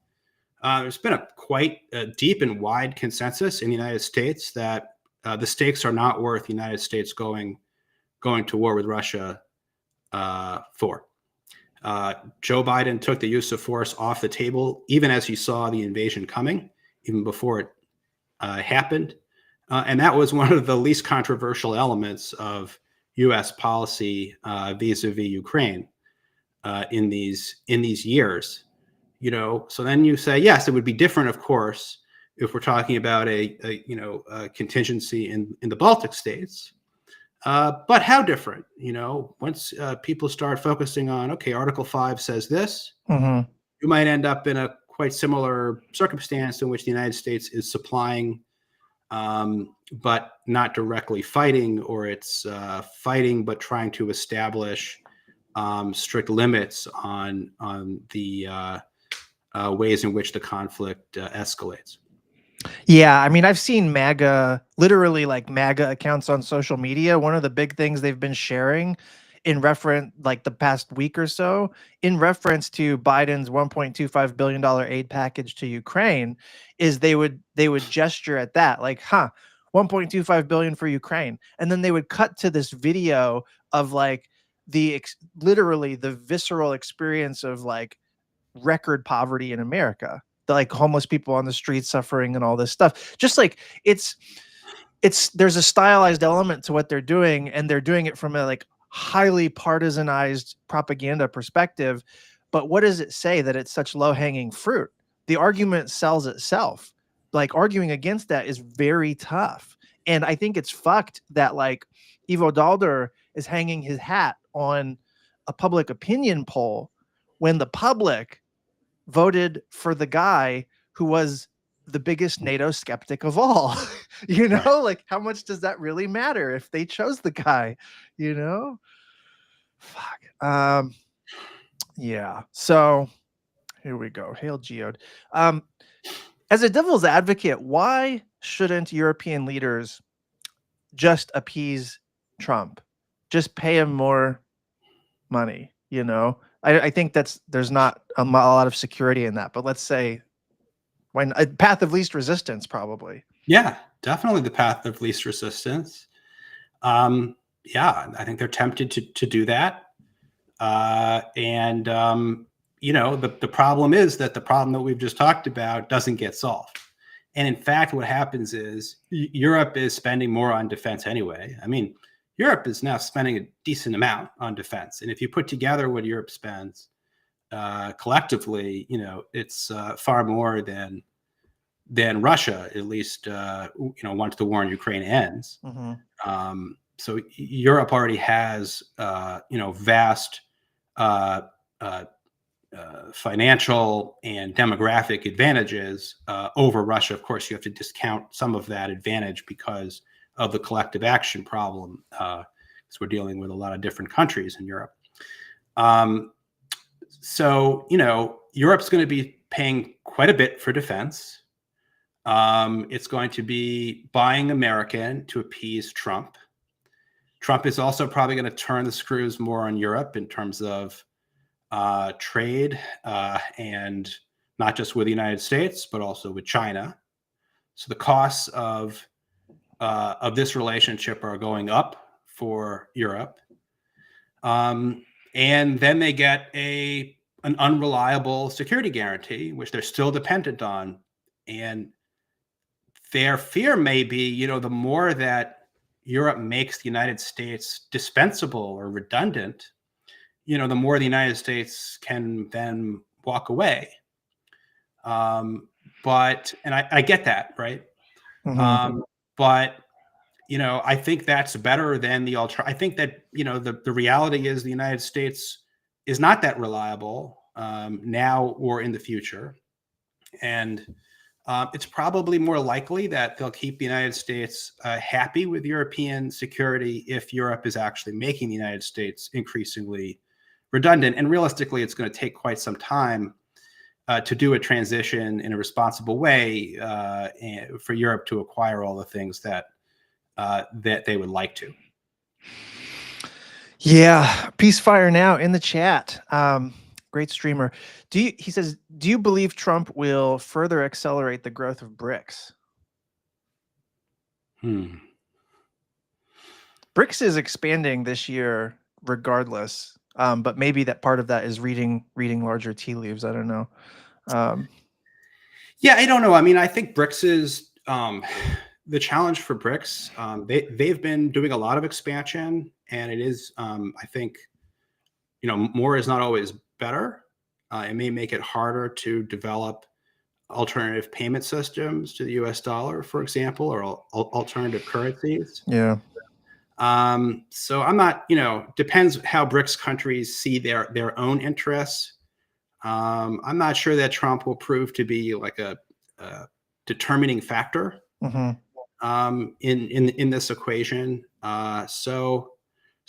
there's been a quite deep and wide consensus in the United States that the stakes are not worth the United States going to war with Russia for. Joe Biden took the use of force off the table, even as he saw the invasion coming, even before it happened. And that was one of the least controversial elements of U.S. policy vis-a-vis Ukraine in these years. So then you say, yes, it would be different, of course, if we're talking about a contingency in the Baltic states. But how different? Once people start focusing on, okay, Article 5 says this, you might end up in a quite similar circumstance in which the United States is supplying, but not directly fighting, or it's fighting but trying to establish strict limits on the ways in which the conflict escalates. Yeah, I mean, I've seen literally like MAGA accounts on social media. One of the big things they've been sharing in reference, like the past week or so, in reference to Biden's $1.25 billion aid package to Ukraine, is they would gesture at that, like, $1.25 billion for Ukraine, and then they would cut to this video of like literally the visceral experience of like record poverty in America, like homeless people on the streets suffering and all this stuff. Just like it's there's a stylized element to what they're doing, and they're doing it from a like highly partisanized propaganda perspective. But what does it say that it's such low-hanging fruit? The argument sells itself. Like arguing against that is very tough. And I think it's fucked that like Ivo Dalder is hanging his hat on a public opinion poll when the public voted for the guy who was the biggest NATO skeptic of all. Right. Like how much does that really matter if they chose the guy, Fuck. Yeah. So here we go. Hail Geode. As a devil's advocate, why shouldn't European leaders just appease Trump? Just pay him more money, I think there's not a lot of security in that, but let's say when a path of least resistance, probably. Yeah, definitely the path of least resistance. Yeah, I think they're tempted to do that. And the problem is that the problem that we've just talked about doesn't get solved. And in fact, what happens is Europe is spending more on defense anyway. I mean, Europe is now spending a decent amount on defense. And if you put together what Europe spends collectively, it's far more than Russia, at least, once the war in Ukraine ends. Mm-hmm. So Europe already has, vast financial and demographic advantages over Russia. Of course, you have to discount some of that advantage because of the collective action problem, because we're dealing with a lot of different countries in Europe. So, Europe's going to be paying quite a bit for defense. It's going to be buying American to appease Trump. Trump is also probably going to turn the screws more on Europe in terms of trade, and not just with the United States, but also with China. So the costs of this relationship are going up for Europe. And then they get an unreliable security guarantee, which they're still dependent on. And their fear may be, the more that Europe makes the United States dispensable or redundant, the more the United States can then walk away. And I get that, right? Mhm. But I think that's better than the I think that the reality is the United States is not that reliable now or in the future, and it's probably more likely that they'll keep the United States happy with European security if Europe is actually making the United States increasingly redundant. And realistically, it's going to take quite some time to do a transition in a responsible way for Europe to acquire all the things that they would like to. Yeah, Peacefire Now in the chat. Great streamer. He says, do you believe Trump will further accelerate the growth of BRICS? BRICS is expanding this year regardless, but maybe that part of that is reading larger tea leaves. I don't know. Yeah, I don't know. I mean, I think BRICS is the challenge for BRICS. They've been doing a lot of expansion, and it is, I think, more is not always better. It may make it harder to develop alternative payment systems to the US dollar, for example, or alternative currencies. Yeah. So I'm not, depends how BRICS countries see their own interests. I'm not sure that Trump will prove to be like a determining factor in this equation.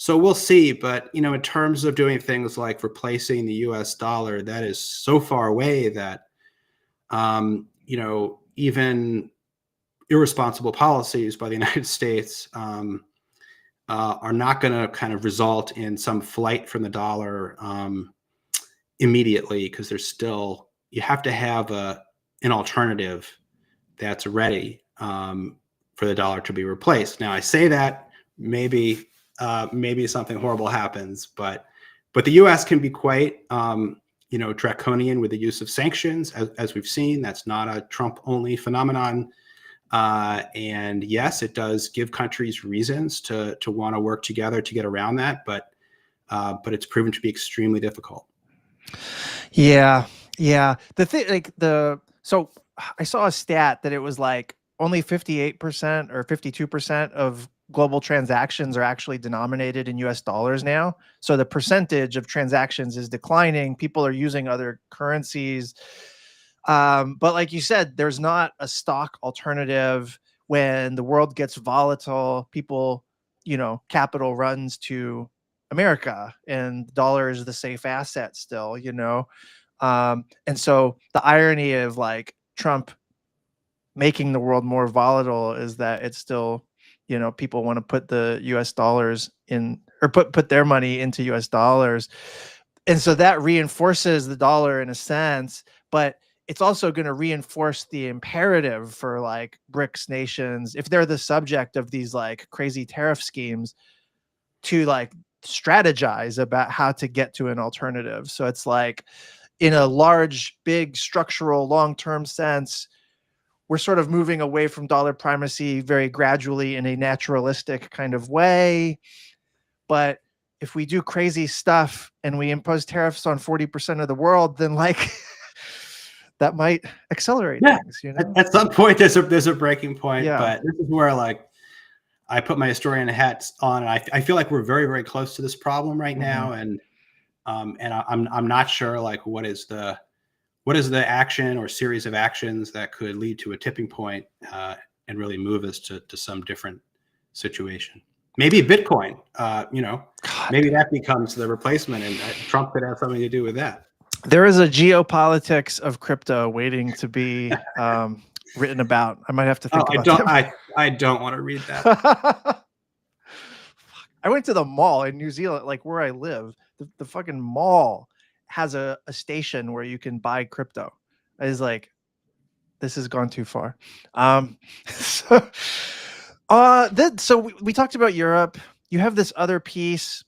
So we'll see. But in terms of doing things like replacing the U.S. dollar, that is so far away that even irresponsible policies by the United States are not going to kind of result in some flight from the dollar immediately, because you have to have an alternative that's ready for the dollar to be replaced. Now, I say that maybe something horrible happens, but the U.S. can be quite draconian with the use of sanctions, as we've seen. That's not a Trump-only phenomenon. And yes, it does give countries reasons to want to work together to get around that, but it's proven to be extremely difficult. Yeah. The thing, so I saw a stat that it was like only 58% or 52% of global transactions are actually denominated in US dollars now. So the percentage of transactions is declining. People are using other currencies. But like you said, there's not a stock alternative when the world gets volatile. People, capital runs to America, and the dollar is the safe asset still, and so the irony of like Trump making the world more volatile is that it's still, people want to put the US dollars in, or put their money into US dollars. And so that reinforces the dollar in a sense, but it's also going to reinforce the imperative for like BRICS nations, if they're the subject of these like crazy tariff schemes, to like strategize about how to get to an alternative. So it's like, in a large, big, structural, long-term sense, we're sort of moving away from dollar primacy very gradually in a naturalistic kind of way. But if we do crazy stuff and we impose tariffs on 40% of the world, then like that might accelerate things, At some point there's a breaking point. Yeah. But this is where like I put my historian hats on, and I feel like we're very, very close to this problem right now. And I'm not sure like what is the action or series of actions that could lead to a tipping point and really move us to some different situation. Maybe Bitcoin, maybe that becomes the replacement, and Trump could have something to do with that. There is a geopolitics of crypto waiting to be written about. I might have to think about that. I don't want to read that. I went to the mall in New Zealand, like where I live, the fucking mall, has a station where you can buy crypto. I was like, this has gone too far. So, we talked about Europe. You have this other piece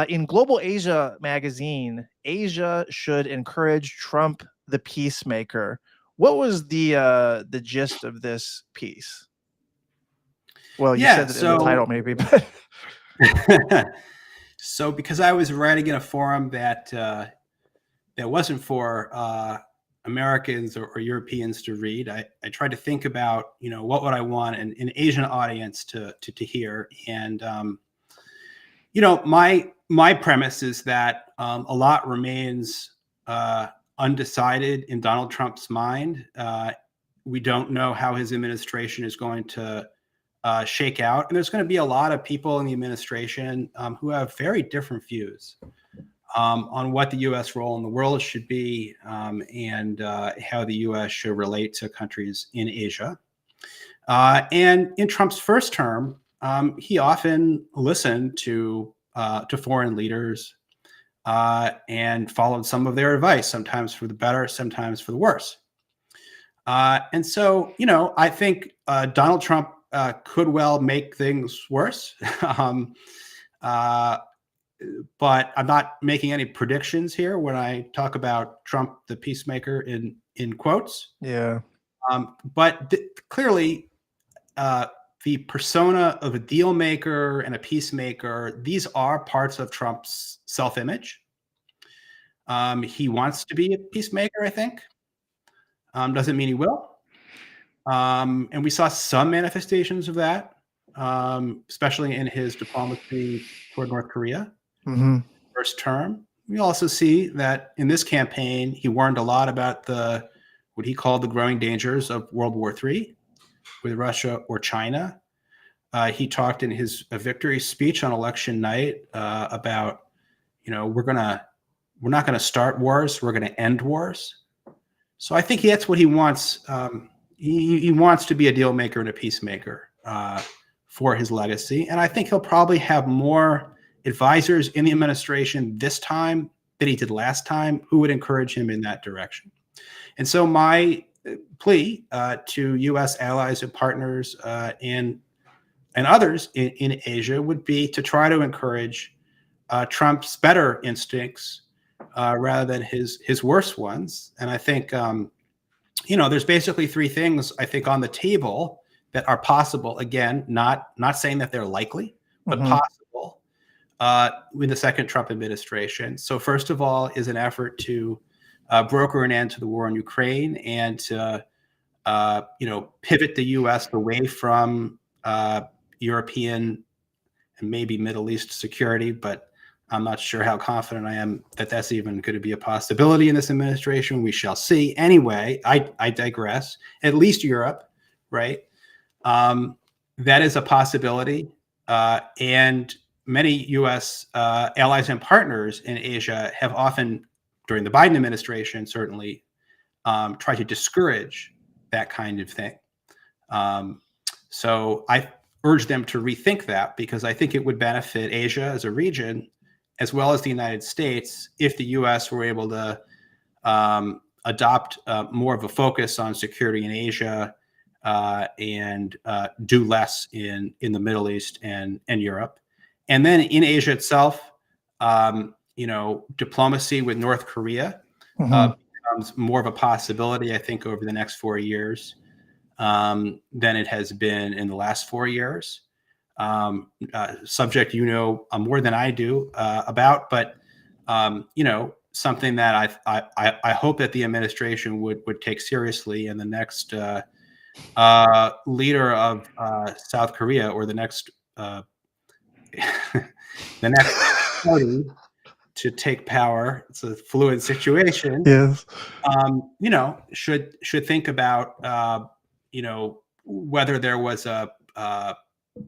in Global Asia magazine. Asia should encourage Trump, the peacemaker. What was the gist of this piece? Well, you Yeah. said it in the title, maybe, but So because I was writing in a forum that that wasn't for Americans or Europeans to read, I tried to think about, what would I want an Asian audience to hear. And my premise is that a lot remains undecided in Donald Trump's mind. We don't know how his administration is going to shake out, and there's going to be a lot of people in the administration who have very different views on what the U.S. role in the world should be, and how the U.S. should relate to countries in Asia. And in Trump's first term, he often listened to foreign leaders and followed some of their advice, sometimes for the better, sometimes for the worse. And so, I think Donald Trump could well make things worse. But I'm not making any predictions here when I talk about Trump, the peacemaker, in quotes. yeah. But clearly, the persona of a deal maker and a peacemaker, these are parts of Trump's self-image. He wants to be a peacemaker, I think. Doesn't mean he will. And we saw some manifestations of that, especially in his diplomacy toward North Korea. Mm-hmm. First term. We also see that in this campaign, he warned a lot about what he called the growing dangers of World War III with Russia or China. He talked in his victory speech on election night about, we're not going to start wars, we're going to end wars. So I think that's what he wants. He wants to be a deal maker and a peacemaker for his legacy. And I think he'll probably have more advisors in the administration this time than he did last time who would encourage him in that direction. And so my plea to U.S. allies and partners and others in Asia would be to try to encourage Trump's better instincts rather than his worse ones. And I think, there's basically three things I think on the table that are possible. Again, not saying that they're likely, but possible with the second Trump administration. So first of all is an effort to broker an end to the war in Ukraine and to, pivot the U.S. away from European and maybe Middle East security, but I'm not sure how confident I am that that's even going to be a possibility in this administration. We shall see. Anyway, I digress. At least Europe, right? That is a possibility. And many U.S. Allies and partners in Asia have often, during the Biden administration, certainly tried to discourage that kind of thing. So I urge them to rethink that, because I think it would benefit Asia as a region, as well as the United States, if the U.S. were able to adopt more of a focus on security in Asia and do less in the Middle East and Europe. And then in Asia itself, diplomacy with North Korea becomes more of a possibility, I think, over the next 4 years than it has been in the last 4 years. Subject more than I do about, but something that I hope that the administration would take seriously, and the next leader of South Korea, or the next the next party to take power. It's a fluid situation. Yes. Should think about whether there was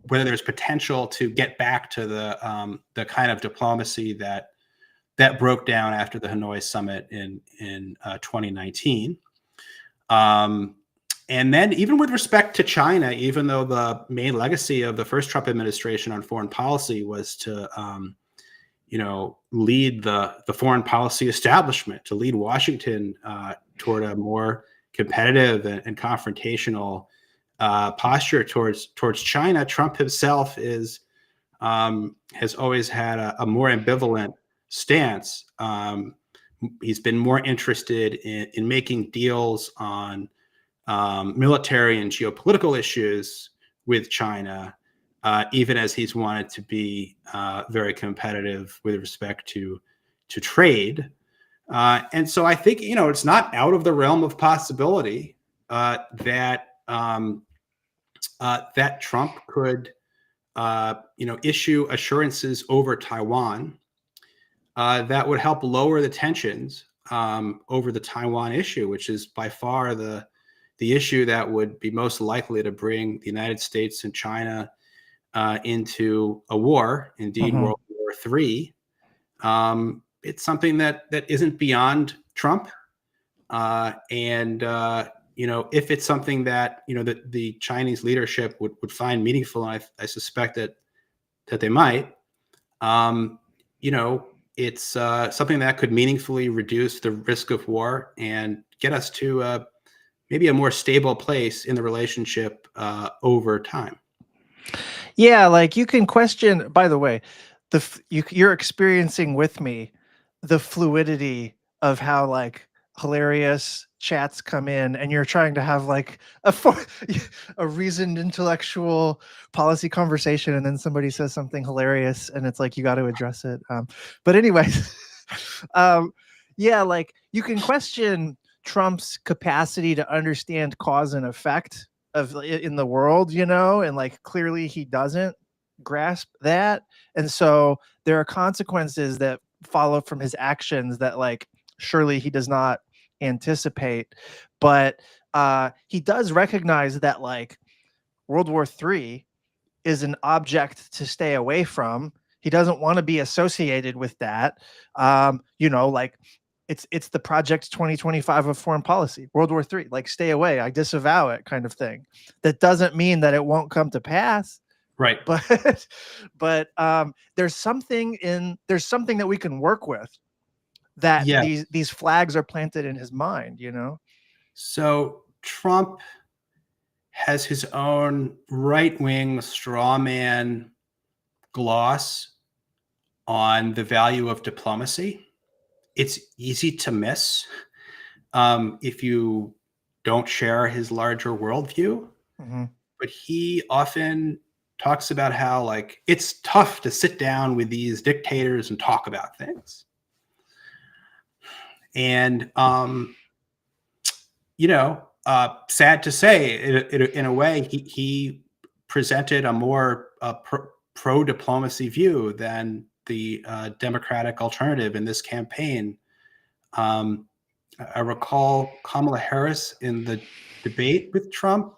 whether there's potential to get back to the kind of diplomacy that broke down after the Hanoi summit in 2019. And then even with respect to China, even though the main legacy of the first Trump administration on foreign policy was to lead the foreign policy establishment, to lead Washington toward a more competitive and confrontational posture towards China. Trump himself has always had a more ambivalent stance. He's been more interested in making deals on military and geopolitical issues with China, even as he's wanted to be very competitive with respect to trade. And so I think, it's not out of the realm of possibility that that Trump could, issue assurances over Taiwan that would help lower the tensions over the Taiwan issue, which is by far the issue that would be most likely to bring the United States and China into a war, indeed World War III. It's something that isn't beyond Trump. And if it's something that, that the Chinese leadership would find meaningful, and I suspect that they might, it's something that could meaningfully reduce the risk of war and get us to maybe a more stable place in the relationship over time. Yeah, like you can question, by the way, you're experiencing with me the fluidity of how like hilarious chats come in, and you're trying to have like a reasoned intellectual policy conversation, and then somebody says something hilarious and it's like you got to address it. But anyways, yeah, like you can question Trump's capacity to understand cause and effect in the world, and like clearly he doesn't grasp that. And so there are consequences that follow from his actions that like surely he does not anticipate. But he does recognize that like World War III is an object to stay away from. He doesn't want to be associated with that. Like it's the Project 2025 of foreign policy, World War III, like stay away, I disavow it kind of thing. That doesn't mean that it won't come to pass. Right. But there's something that we can work with, that these flags are planted in his mind, So Trump has his own right-wing straw man gloss on the value of diplomacy. It's easy to miss if you don't share his larger worldview. But he often talks about how like it's tough to sit down with these dictators and talk about things. And sad to say, in a way, he presented a more pro-diplomacy view than the Democratic alternative in this campaign. I recall Kamala Harris in the debate with Trump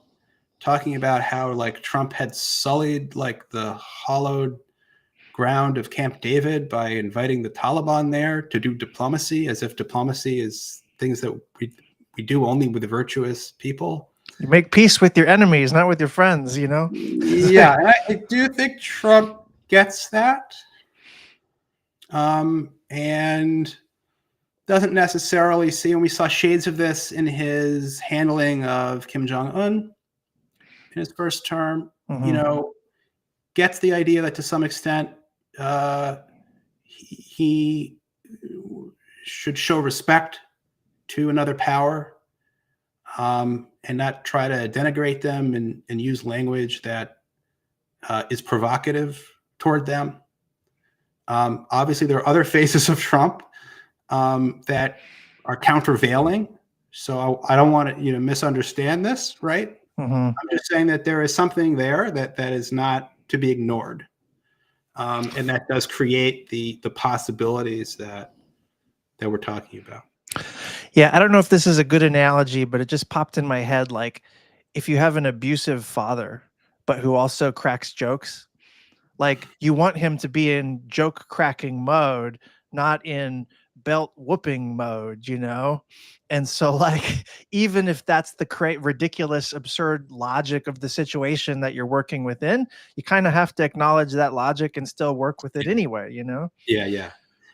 talking about how like Trump had sullied like the hallowed ground of Camp David by inviting the Taliban there to do diplomacy, as if diplomacy is things that we do only with the virtuous people. You make peace with your enemies, not with your friends, Yeah, I do think Trump gets that. And doesn't necessarily see, and we saw shades of this in his handling of Kim Jong-un in his first term, gets the idea that to some extent he should show respect to another power and not try to denigrate them and use language that is provocative toward them. Obviously, there are other faces of Trump that are countervailing. So I don't want to misunderstand this, right? I'm just saying that there is something there that is not to be ignored. And that does create the possibilities that we're talking about. Yeah, I don't know if this is a good analogy, but it just popped in my head. Like if you have an abusive father, but who also cracks jokes, like you want him to be in joke cracking mode, not in belt whooping mode, you know? And so like, even if that's the ridiculous, absurd logic of the situation that you're working within, you kind of have to acknowledge that logic and still work with it anyway, you know? Yeah, yeah.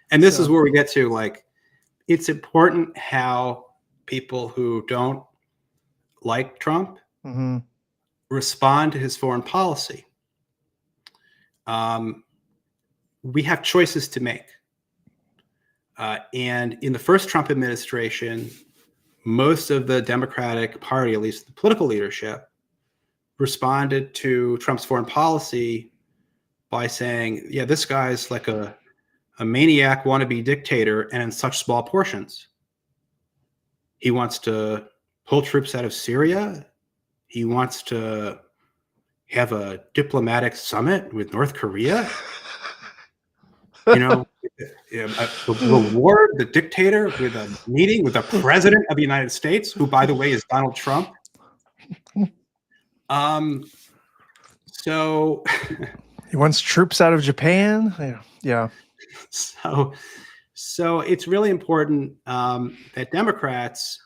And this is So, where we get to, like, it's important how people who don't like Trump mhm. respond to his foreign policy. We have choices to make. And in the first Trump administration, most of the Democratic Party, at least the political leadership, responded to Trump's foreign policy by saying, yeah, this guy's like a maniac wannabe dictator, and in such small portions. He wants to pull troops out of Syria. He wants to have a diplomatic summit with North Korea. You know, reward the dictator with a meeting with the president of the United States, who, by the way, is Donald Trump. So He wants troops out of Japan. Yeah. So it's really important that Democrats,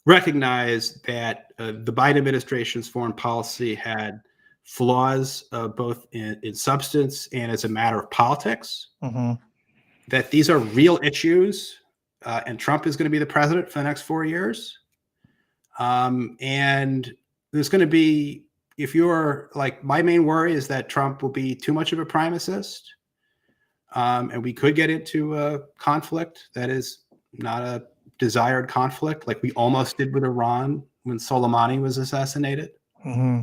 recognize that the Biden administration's foreign policy had flaws, both in substance and as a matter of politics. Mm-hmm. That these are real issues, and Trump is going to be the president for the next 4 years. And there's going to be, if you're like, my main worry is that Trump will be too much of a primacist, and we could get into a conflict that is not a desired conflict, like we almost did with Iran when Soleimani was assassinated. Mm-hmm.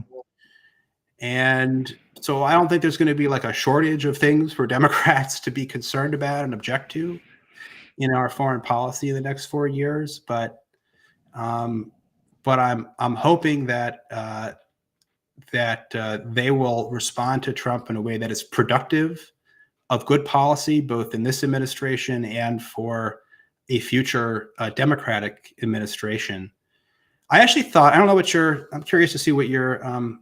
And so I don't think there's going to be like a shortage of things for Democrats to be concerned about and object to in our foreign policy in the next 4 years. But I'm hoping that they will respond to Trump in a way that is productive, of good policy, both in this administration and for a future Democratic administration. I actually thought, I don't know I'm curious to see what your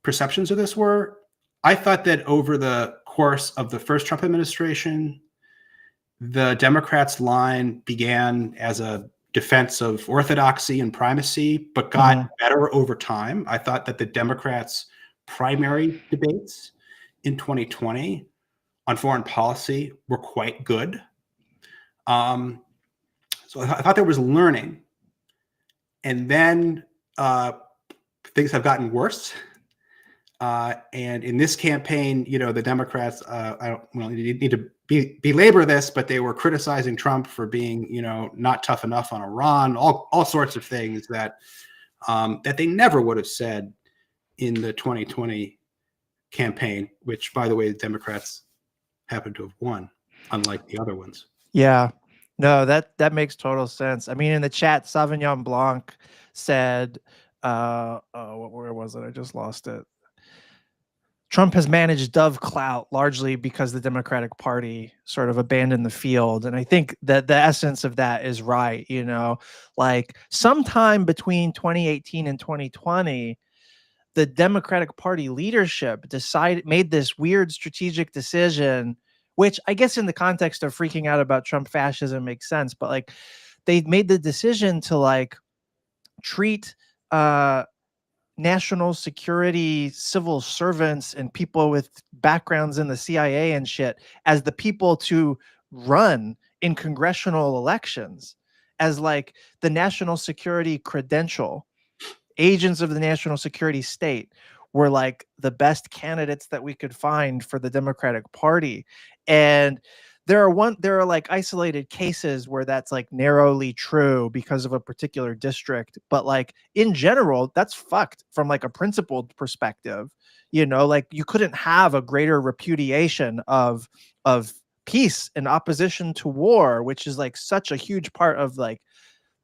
perceptions of this were. I thought that over the course of the first Trump administration, the Democrats' line began as a defense of orthodoxy and primacy, but got better over time. I thought that the Democrats' primary debates in 2020 on foreign policy were quite good. So I thought there was learning. And then things have gotten worse. And in this campaign, the Democrats, I don't need to belabor this, but they were criticizing Trump for being, not tough enough on Iran, all sorts of things that they never would have said in the 2020 campaign, which, by the way, the Democrats happen to have won, unlike the other ones. Yeah. No, that makes total sense. I mean, in the chat, Sauvignon Blanc said, where was it? I just lost it. Trump has managed dove clout largely because the Democratic Party sort of abandoned the field. And I think that the essence of that is right. Like sometime between 2018 and 2020, the Democratic Party leadership made this weird strategic decision, which I guess in the context of freaking out about Trump fascism makes sense. But like they made the decision to like treat national security civil servants and people with backgrounds in the CIA and shit as the people to run in congressional elections, as like the national security credential. Agents of the national security state were like the best candidates that we could find for the Democratic Party. And there are like isolated cases where that's like narrowly true because of a particular district, but like in general, that's fucked from like a principled perspective. Like you couldn't have a greater repudiation of peace and opposition to war, which is like such a huge part of like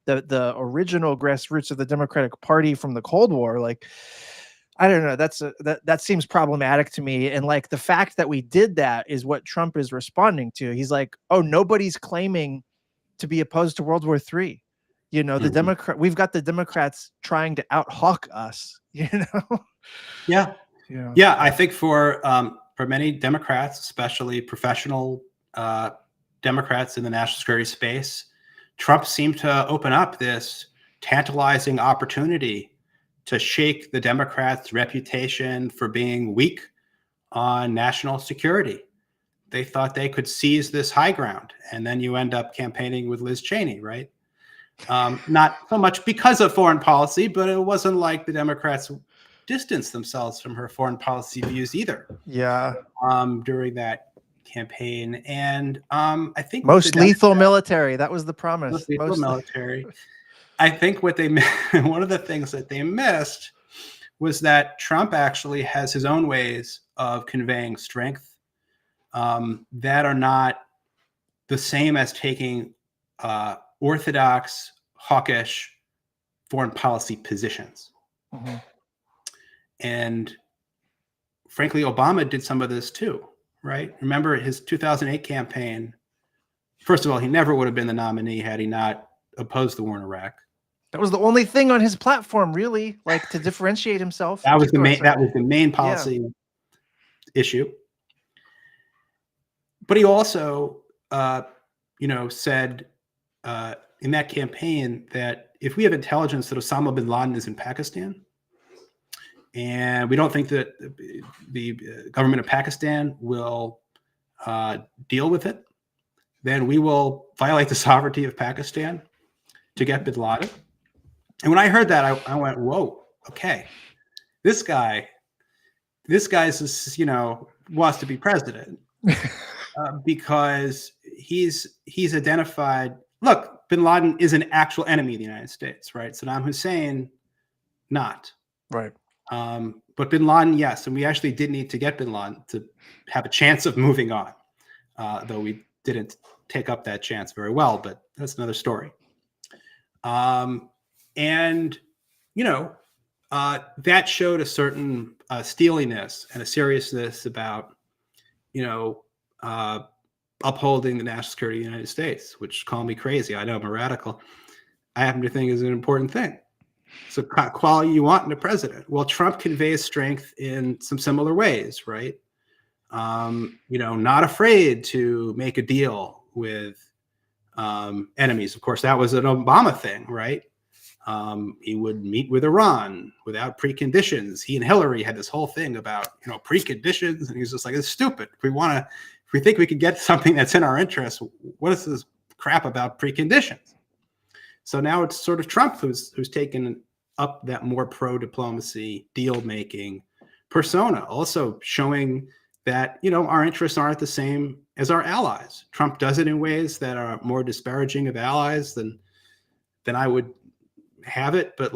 the original grassroots of the Democratic Party from the Cold War. Like, I don't know. That seems problematic to me. And like the fact that we did that is what Trump is responding to. He's like, oh, nobody's claiming to be opposed to World War III. We've got the Democrats trying to out-hawk us, Yeah. I think for many Democrats, especially professional Democrats in the national security space, Trump seemed to open up this tantalizing opportunity to shake the Democrats' reputation for being weak on national security. They thought they could seize this high ground, and then you end up campaigning with Liz Cheney, right? Not so much because of foreign policy, but it wasn't like the Democrats distanced themselves from her foreign policy views either. Yeah. During that campaign, and I think most lethal military. That was the promise. Most lethal military. I think what they one of the things that they missed was that Trump actually has his own ways of conveying strength that are not the same as taking orthodox, hawkish foreign policy positions. Mm-hmm. And frankly, Obama did some of this too, right? Remember his 2008 campaign. First of all, he never would have been the nominee had he not opposed the war in Iraq. That was the only thing on his platform, really, like to differentiate himself. That was the main policy issue. But he also, said in that campaign that if we have intelligence that Osama bin Laden is in Pakistan, and we don't think that the government of Pakistan will deal with it, then we will violate the sovereignty of Pakistan to get bin Laden. And when I heard that, I went, whoa, okay. This guy's wants to be president because he's identified, look, bin Laden is an actual enemy of the United States, right? Saddam Hussein, not. Right. But bin Laden, yes. And we actually did need to get bin Laden to have a chance of moving on, though we didn't take up that chance very well, but that's another story. That showed a certain steeliness and a seriousness about, upholding the national security of the United States, which call me crazy. I know I'm a radical. I happen to think is an important thing. So quality you want in a president. Well, Trump conveys strength in some similar ways, right? Not afraid to make a deal with enemies. Of course, that was an Obama thing, right? He would meet with Iran without preconditions. He and Hillary had this whole thing about, preconditions, and he's just like, it's stupid. If we think we could get something that's in our interest, what is this crap about preconditions? So now it's sort of Trump who's taken up that more pro-diplomacy, deal-making persona, also showing that, our interests aren't the same as our allies. Trump does it in ways that are more disparaging of allies than I would have it. But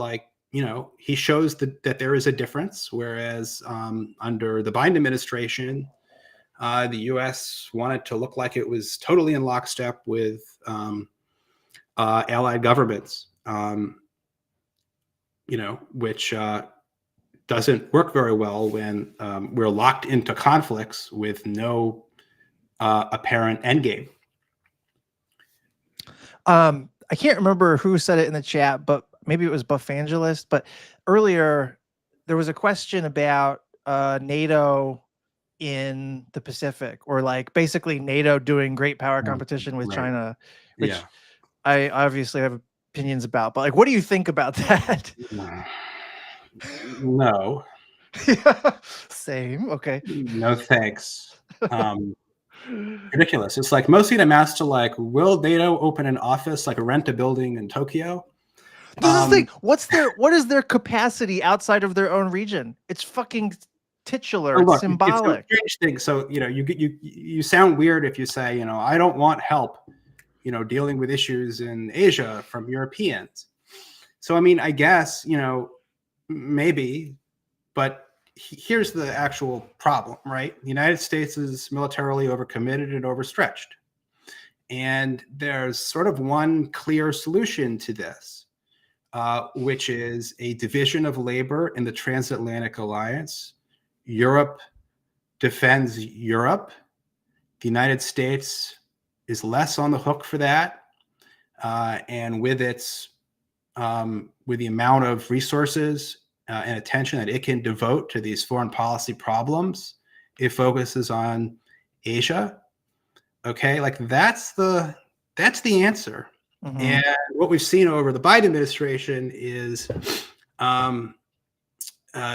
he shows that there is a difference, whereas under the Biden administration, the U.S. wanted to look like it was totally in lockstep with allied governments, which doesn't work very well when we're locked into conflicts with no apparent endgame. I can't remember who said it in the chat, but maybe it was Buffangelist. But earlier there was a question about NATO in the Pacific, or basically NATO doing great power competition with China, which I obviously have opinions about. But what do you think about that? No. Same. Okay. No thanks. Ridiculous. It's mostly it amounts to will NATO open an office, rent a building in Tokyo? This is the thing. What is their capacity outside of their own region? It's fucking titular. It's symbolic. It's a strange thing. So you sound weird if you say I don't want help dealing with issues in Asia from Europeans. So I guess maybe, but here's the actual problem, right? The United States is militarily overcommitted and overstretched. And there's sort of one clear solution to this, which is a division of labor in the transatlantic alliance. Europe defends Europe. The United States is less on the hook for that. And with the amount of resources and attention that it can devote to these foreign policy problems, it focuses on Asia. Okay, like that's the answer. Mhm. And what we've seen over the Biden administration is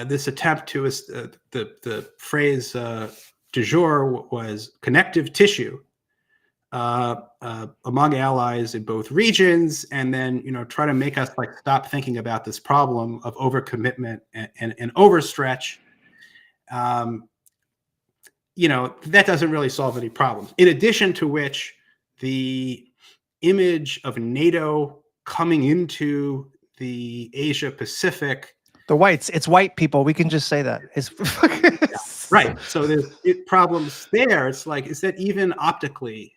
this attempt to the phrase du jour was connective tissue among allies in both regions, and then try to make us like stop thinking about this problem of overcommitment and overstretch. Um, that doesn't really solve any problems. In addition to which, the image of NATO coming into the Asia Pacific. The whites, it's white people. We can just say that. It's Yeah, right. So there's problems there. It's like, is that even optically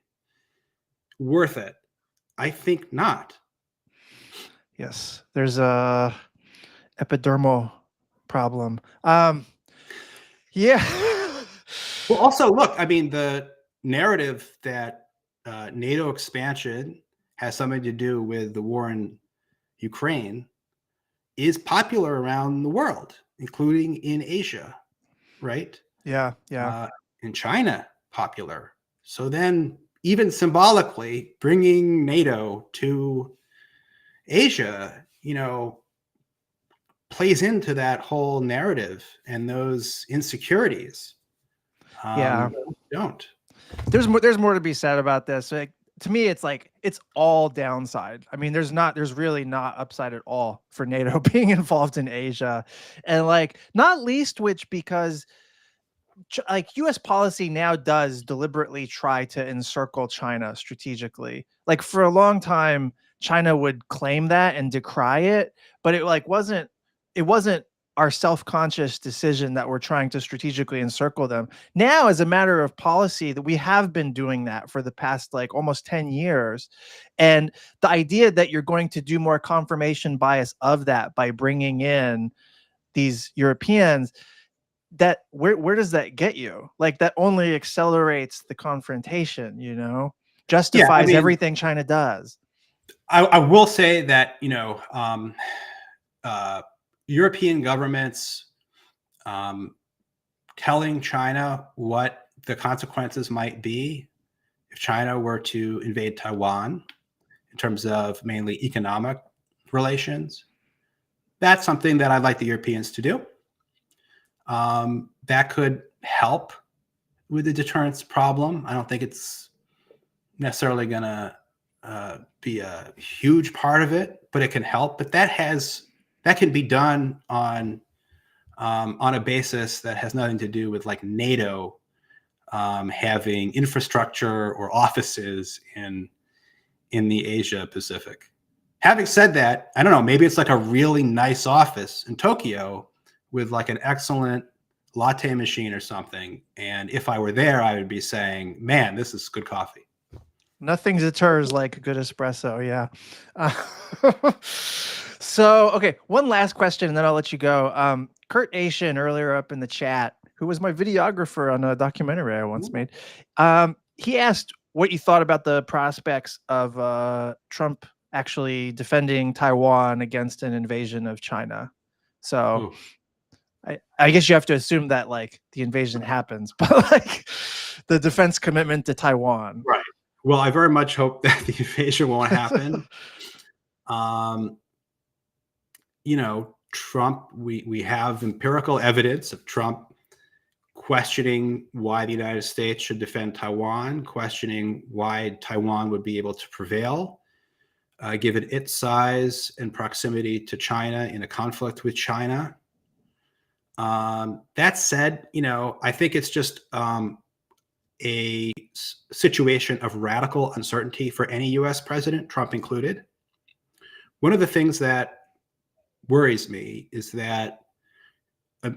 worth it? I think not. Yes, there's a epidermal problem. Yeah. Well, also, look, I mean, the narrative that NATO expansion has something to do with the war in Ukraine is popular around the world, including in Asia, right? Yeah. In China, popular. So then, even symbolically, bringing NATO to Asia, plays into that whole narrative and those insecurities. Yeah. Don't. There's more to be said about this. Like, to me, it's like it's all downside. I mean, there's really not upside at all for NATO being involved in Asia, and like not least which because like US policy now does deliberately try to encircle China strategically. Like for a long time, China would claim that and decry it, but it wasn't our self-conscious decision that we're trying to strategically encircle them. Now, as a matter of policy, that we have been doing that for the past like almost 10 years. And the idea that you're going to do more confirmation bias of that by bringing in these Europeans, that where does that get you? Like that only accelerates the confrontation, Yeah, I justifies mean, everything China does. I will say that European governments telling China what the consequences might be if China were to invade Taiwan in terms of mainly economic relations. That's something that I'd like the Europeans to do. That could help with the deterrence problem. I don't think it's necessarily going to be a huge part of it, but it can help. But that can be done on a basis that has nothing to do with like NATO having infrastructure or offices in the Asia Pacific. Having said that, I don't know, maybe it's like a really nice office in Tokyo with like an excellent latte machine or something. And if I were there, I would be saying, man, this is good coffee. Nothing deters like a good espresso. Yeah. So, okay, one last question and then I'll let you go. Kurt Asian earlier up in the chat, who was my videographer on a documentary I once made, he asked what you thought about the prospects of Trump actually defending Taiwan against an invasion of China. So I guess you have to assume that like the invasion happens, but like the defense commitment to Taiwan. Right. Well, I very much hope that the invasion won't happen. Trump, we have empirical evidence of Trump questioning why the United States should defend Taiwan, questioning why Taiwan would be able to prevail, given its size and proximity to China in a conflict with China. That said, I think it's just a situation of radical uncertainty for any U.S. president, Trump included. One of the things that worries me is that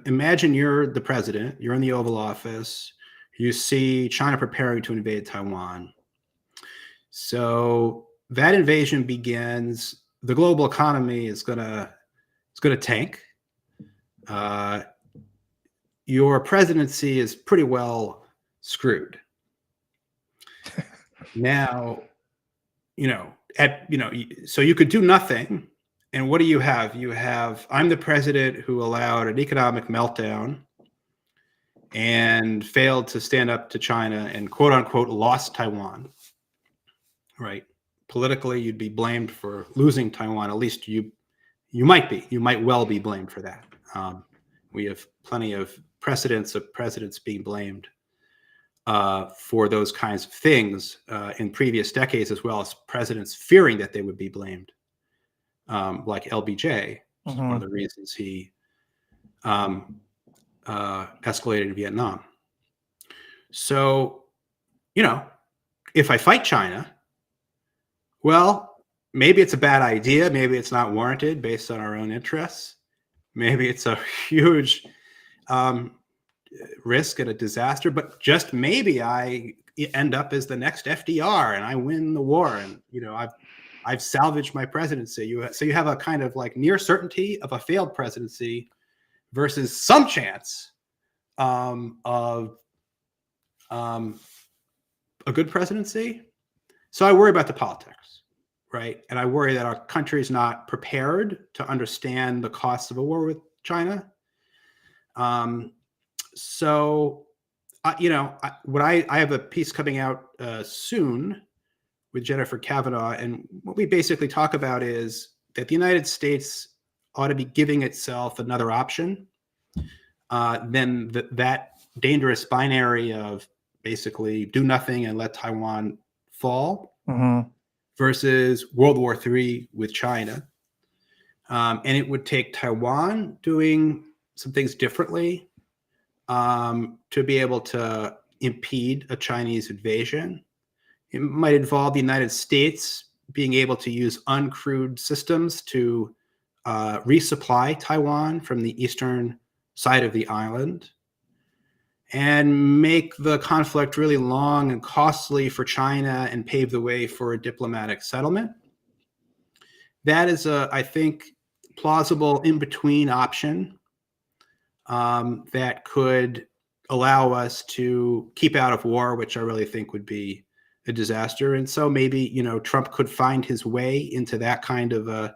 imagine you're the president, you're in the Oval Office, you see China preparing to invade Taiwan. So that invasion begins, the global economy is gonna tank. Your presidency is pretty well screwed. Now, so you could do nothing. And what do you have? You have, I'm the president who allowed an economic meltdown and failed to stand up to China and quote unquote lost Taiwan, right? Politically, you'd be blamed for losing Taiwan. At least you might well be blamed for that. We have plenty of precedents of presidents being blamed for those kinds of things in previous decades, as well as presidents fearing that they would be blamed, like LBJ. One of the reasons he escalated in Vietnam. So, if I fight China, well, maybe it's a bad idea. Maybe it's not warranted based on our own interests. Maybe it's a huge risk and a disaster, but just maybe I end up as the next FDR and I win the war. And, I've salvaged my presidency. So you have a kind of like near certainty of a failed presidency versus some chance of a good presidency. So I worry about the politics, right? And I worry that our country is not prepared to understand the costs of a war with China. I have a piece coming out soon with Jennifer Kavanaugh, and what we basically talk about is that the United States ought to be giving itself another option than that dangerous binary of basically do nothing and let Taiwan fall versus World War III with China. And it would take Taiwan doing some things differently to be able to impede a Chinese invasion. It might involve the United States being able to use uncrewed systems to resupply Taiwan from the eastern side of the island and make the conflict really long and costly for China and pave the way for a diplomatic settlement. That is I think, plausible in-between option that could allow us to keep out of war, which I really think would be a disaster. And so maybe, Trump could find his way into that kind of a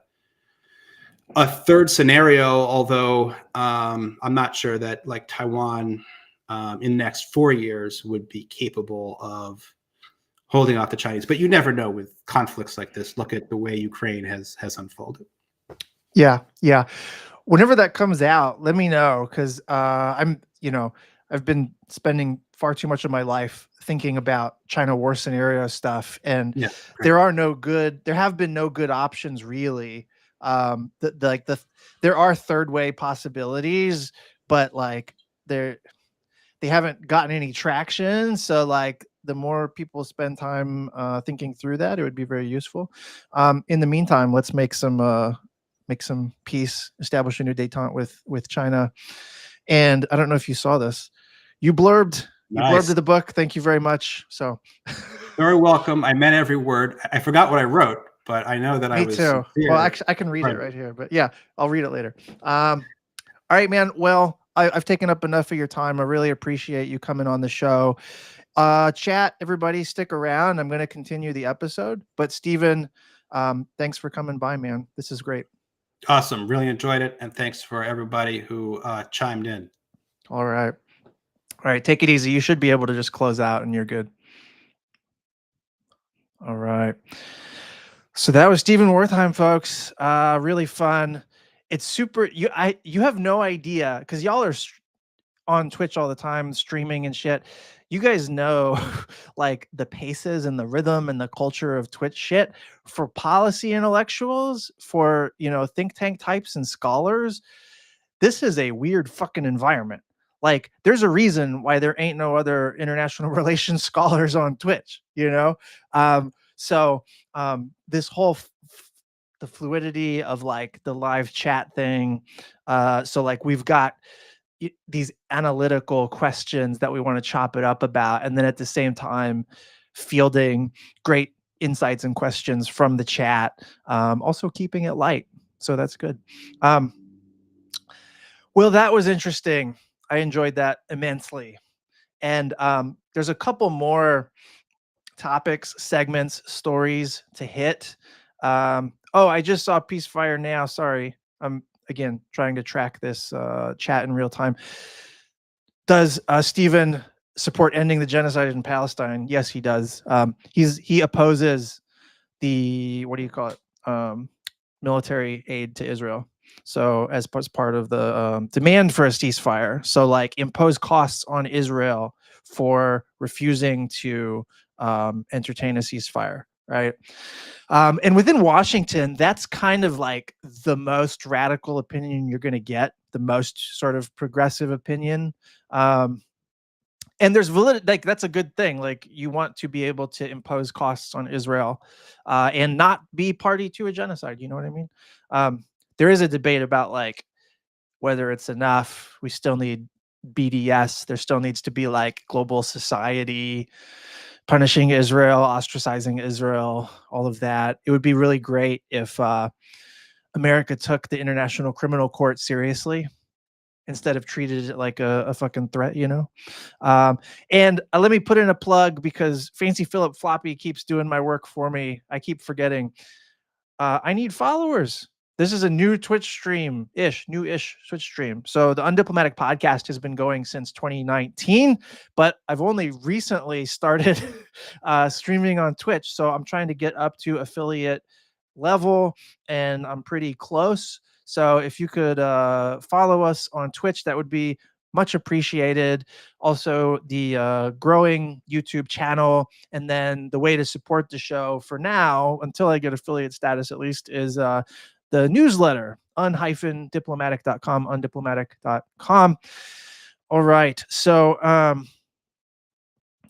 third scenario, although I'm not sure that like Taiwan in the next 4 years would be capable of holding off the Chinese. But you never know with conflicts like this. Look at the way Ukraine has unfolded. Yeah. Whenever that comes out, let me know, because I've been spending far too much of my life thinking about China war scenario stuff, and there have been no good options really. There are third way possibilities, but like they haven't gotten any traction. So like the more people spend time thinking through that, it would be very useful. In the meantime, let's make some peace, establish a new détente with China. And I don't know if you saw this. You blurbed the book. Thank you very much. So very welcome. I meant every word. I forgot what I wrote, but I know that Me I was too. sincere. Well, actually, I can read it right here, but yeah, I'll read it later. All right, man. Well, I've taken up enough of your time. I really appreciate you coming on the show. Chat, everybody, stick around. I'm going to continue the episode. But Stephen, thanks for coming by, man. This is great. Awesome. Really enjoyed it. And thanks for everybody who chimed in. All right. Take it easy. You should be able to just close out and you're good. All right. So that was Stephen Wertheim, folks. Really fun. It's super. You have no idea, because y'all are on Twitch all the time, streaming and shit. You guys know like the paces and the rhythm and the culture of Twitch shit for policy intellectuals, for, think tank types and scholars. This is a weird fucking environment. Like there's a reason why there ain't no other international relations scholars on Twitch, So this whole the fluidity of like the live chat thing. So like we've got these analytical questions that we want to chop it up about, and then at the same time fielding great insights and questions from the chat, also keeping it light. So that's good. Well, that was interesting. I enjoyed that immensely. And there's a couple more topics, segments, stories to hit. I just saw Peacefire now. Sorry. I'm again trying to track this chat in real time. Does Stephen support ending the genocide in Palestine? Yes, he does. He opposes the, what do you call it? Military aid to Israel. So as part of the demand for a ceasefire, so like impose costs on Israel for refusing to entertain a ceasefire, right? And within Washington, that's kind of like the most radical opinion you're going to get, the most sort of progressive opinion. Um, and there's validity, like that's a good thing. Like you want to be able to impose costs on Israel and not be party to a genocide. You know what I mean? There is a debate about like whether it's enough. We still need BDS. There still needs to be like global society punishing Israel, ostracizing Israel, all of that. It would be really great if America took the International Criminal Court seriously instead of treated it like a fucking threat, you know? And let me put in a plug because Fancy Philip Floppy keeps doing my work for me. I keep forgetting. I need followers. This is a new Twitch stream ish, new-ish Twitch stream. So the Undiplomatic podcast has been going since 2019, but I've only recently started streaming on Twitch. So I'm trying to get up to affiliate level and I'm pretty close. So if you could follow us on Twitch, that would be much appreciated. Also, the growing YouTube channel, and then the way to support the show for now, until I get affiliate status at least, is the newsletter, un-diplomatic.com, undiplomatic.com. All right. So,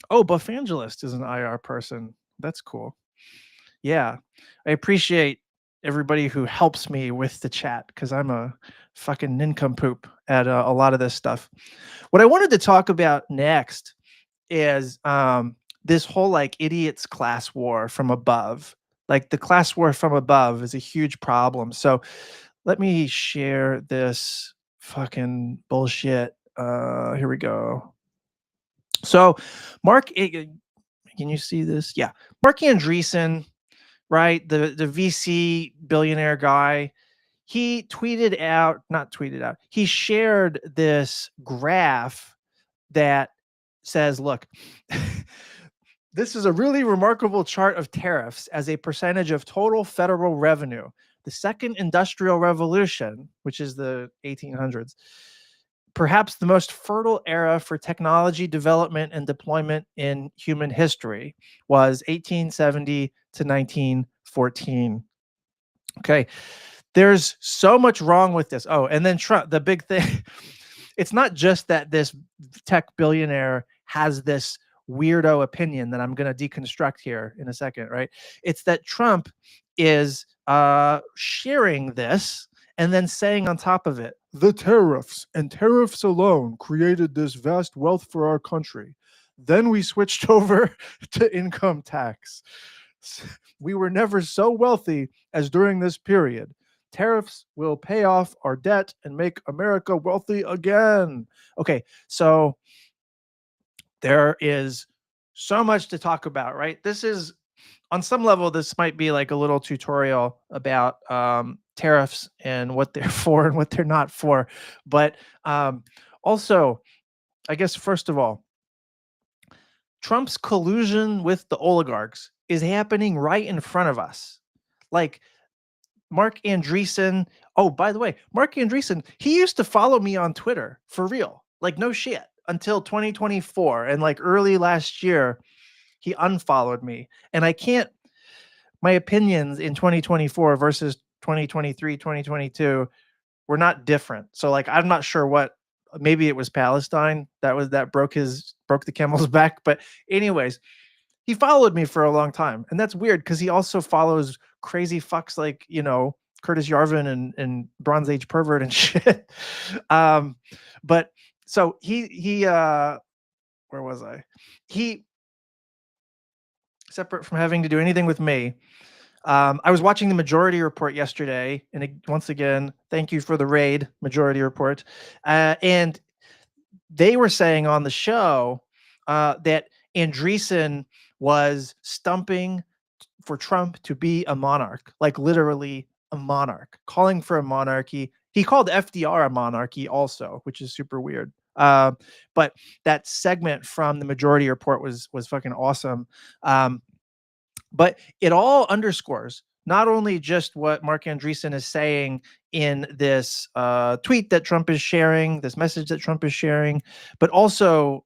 oh, Buffangelist is an IR person. That's cool. Yeah. I appreciate everybody who helps me with the chat because I'm a fucking nincompoop at a lot of this stuff. What I wanted to talk about next is this whole like idiots class war from above. Like the class war from above is a huge problem. So let me share this fucking bullshit. Here we go. So Mark, can you see this? Yeah. Mark Andreessen, right? The VC billionaire guy, he tweeted out, not tweeted out, he shared this graph that says, look, this is a really remarkable chart of tariffs as a percentage of total federal revenue. The second industrial revolution, which is the 1800s, perhaps the most fertile era for technology development and deployment in human history, was 1870 to 1914. Okay. There's so much wrong with this. Oh, and then Trump, the big thing, it's not just that this tech billionaire has this weirdo opinion that I'm going to deconstruct here in a second, right? It's that Trump is sharing this and then saying on top of it, the tariffs and tariffs alone created this vast wealth for our country. Then we switched over to income tax. We were never so wealthy as during this period. Tariffs will pay off our debt and make America wealthy again. Okay, so there is so much to talk about, right? This is, on some level, this might be like a little tutorial about tariffs and what they're for and what they're not for. But also, I guess, first of all, Trump's collusion with the oligarchs is happening right in front of us. Like, Mark Andreessen. Oh, by the way, Mark Andreessen, he used to follow me on Twitter for real. Like, no shit. Until 2024. And like early last year, he unfollowed me. And I can't, my opinions in 2024 versus 2023, 2022 were not different. So like, I'm not sure what, maybe it was Palestine that broke the camel's back. But anyways, he followed me for a long time. And that's weird because he also follows crazy fucks like, you know, Curtis Yarvin and Bronze Age pervert and shit. But so he where was I? He, separate from having to do anything with me, I was watching the Majority Report yesterday, and once again, thank you for the raid, Majority Report. And they were saying on the show that Andreessen was stumping for Trump to be a monarch, like literally a monarch, calling for a monarchy. He called FDR a monarchy also, which is super weird. Uh, but that segment from the Majority Report was fucking awesome. But it all underscores not only just what Mark Andreessen is saying in this tweet that Trump is sharing, this message that Trump is sharing, but also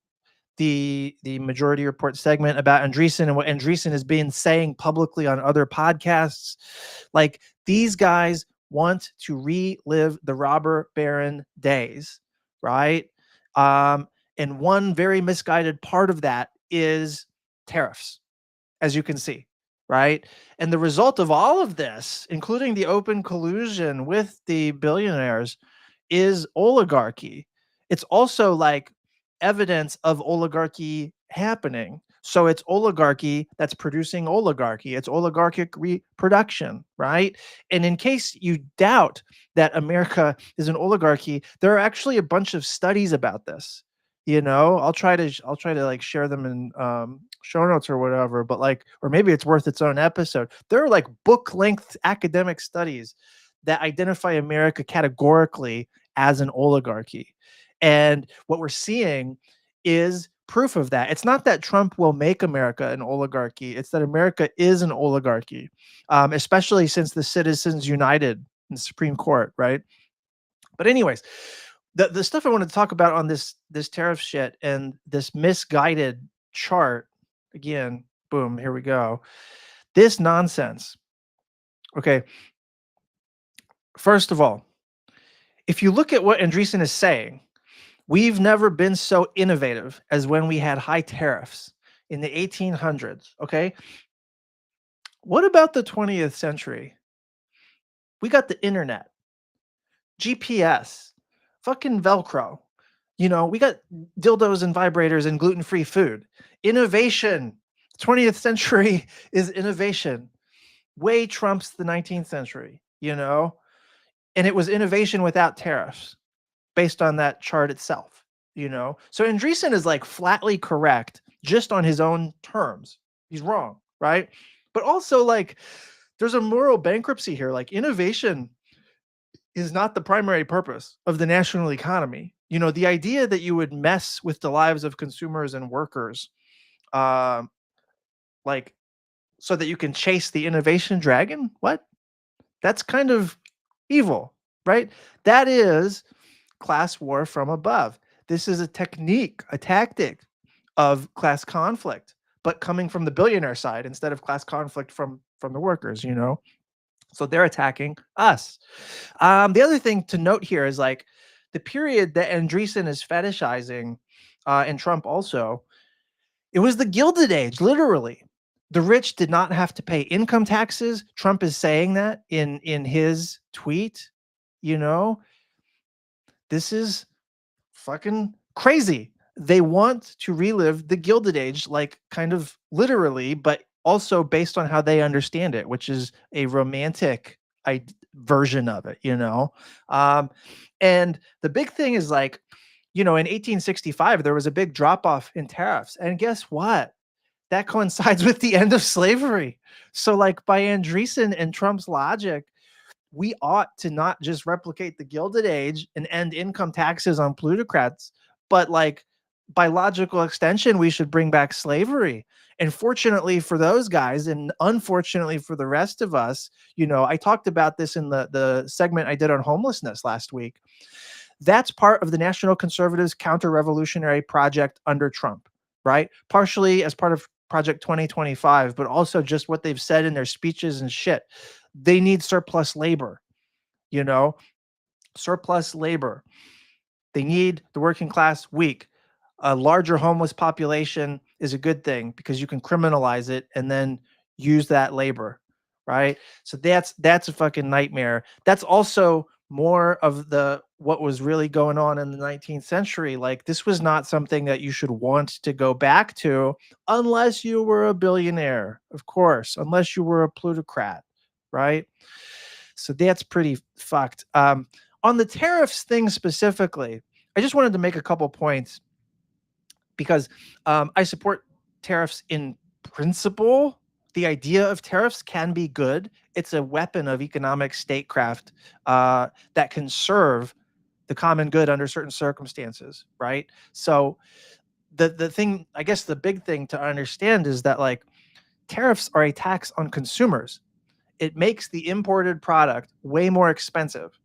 the Majority Report segment about Andreessen and what Andreessen has been saying publicly on other podcasts. Like, these guys want to relive the robber baron days, right? And one very misguided part of that is tariffs, as you can see, right? And the result of all of this, including the open collusion with the billionaires, is oligarchy. It's also like evidence of oligarchy happening. So it's oligarchy that's producing oligarchy. It's oligarchic reproduction, right? And in case you doubt that America is an oligarchy, there are actually a bunch of studies about this. I'll try to like share them in show notes or whatever, but like, or maybe it's worth its own episode. There are like book length academic studies that identify America categorically as an oligarchy. And what we're seeing is proof of that. It's not that Trump will make America an oligarchy. It's that America is an oligarchy, especially since the Citizens United in the Supreme Court, right? But anyways, the stuff I wanted to talk about on this tariff shit and this misguided chart, again, boom, here we go. This nonsense. Okay. First of all, if you look at what Andreessen is saying, we've never been so innovative as when we had high tariffs in the 1800s. Okay. What about the 20th century? We got the internet, GPS, fucking Velcro. We got dildos and vibrators and gluten-free food. Innovation. 20th century is innovation. Way trumps the 19th century, And it was innovation without tariffs based on that chart itself, So Andreessen is like flatly correct just on his own terms. He's wrong, right? But also, like, there's a moral bankruptcy here. Like, innovation is not the primary purpose of the national economy. The idea that you would mess with the lives of consumers and workers, um, like, so that you can chase the innovation dragon. What? That's kind of evil, right? That is class war from above. This is a technique, a tactic of class conflict, but coming from the billionaire side instead of class conflict from the workers. So they're attacking us. The other thing to note here is like the period that Andreessen is fetishizing, and Trump also. It was the Gilded Age, literally. The rich did not have to pay income taxes. Trump is saying that in his tweet. This is fucking crazy. They want to relive the Gilded Age, like kind of literally, but also based on how they understand it, which is a romantic version of it, And the big thing is like, in 1865, there was a big drop off in tariffs. And guess what? That coincides with the end of slavery. So, like, by Andreessen and Trump's logic, we ought to not just replicate the Gilded Age and end income taxes on plutocrats, but like by logical extension, we should bring back slavery. And fortunately for those guys, and unfortunately for the rest of us, I talked about this in the segment I did on homelessness last week. That's part of the National Conservatives counter-revolutionary project under Trump, right? Partially as part of Project 2025, but also just what they've said in their speeches and shit. They need surplus labor, surplus labor. They need the working class weak. A larger homeless population is a good thing because you can criminalize it and then use that labor, right? So that's a fucking nightmare. That's also more of what was really going on in the 19th century. Like, this was not something that you should want to go back to unless you were a billionaire, of course, unless you were a plutocrat, right? So that's pretty fucked. On the tariffs thing specifically, I just wanted to make a couple points because I support tariffs in principle. The idea of tariffs can be good. It's a weapon of economic statecraft that can serve the common good under certain circumstances, right? So the thing, I guess the big thing to understand is that like tariffs are a tax on consumers. It makes the imported product way more expensive.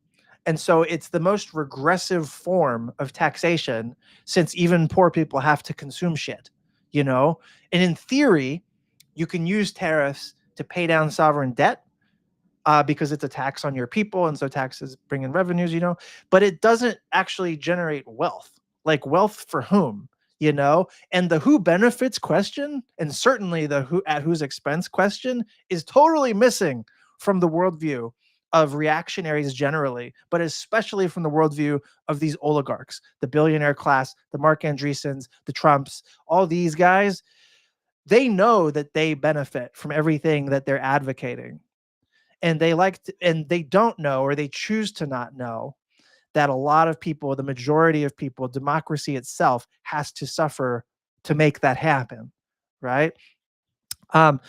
And so it's the most regressive form of taxation since even poor people have to consume shit, you know? And in theory, you can use tariffs to pay down sovereign debt because it's a tax on your people. And so taxes bring in revenues, you know? But it doesn't actually generate wealth. Like wealth for whom? You know, and the who benefits question, and certainly the who at whose expense question, is totally missing from the worldview of reactionaries generally, but especially from the worldview of these oligarchs, the billionaire class, the Mark Andreessens, the Trumps, all these guys. They know that they benefit from everything that they're advocating. And and they don't know, or they choose to not know, that a lot of people, the majority of people, democracy itself has to suffer to make that happen, right? Um,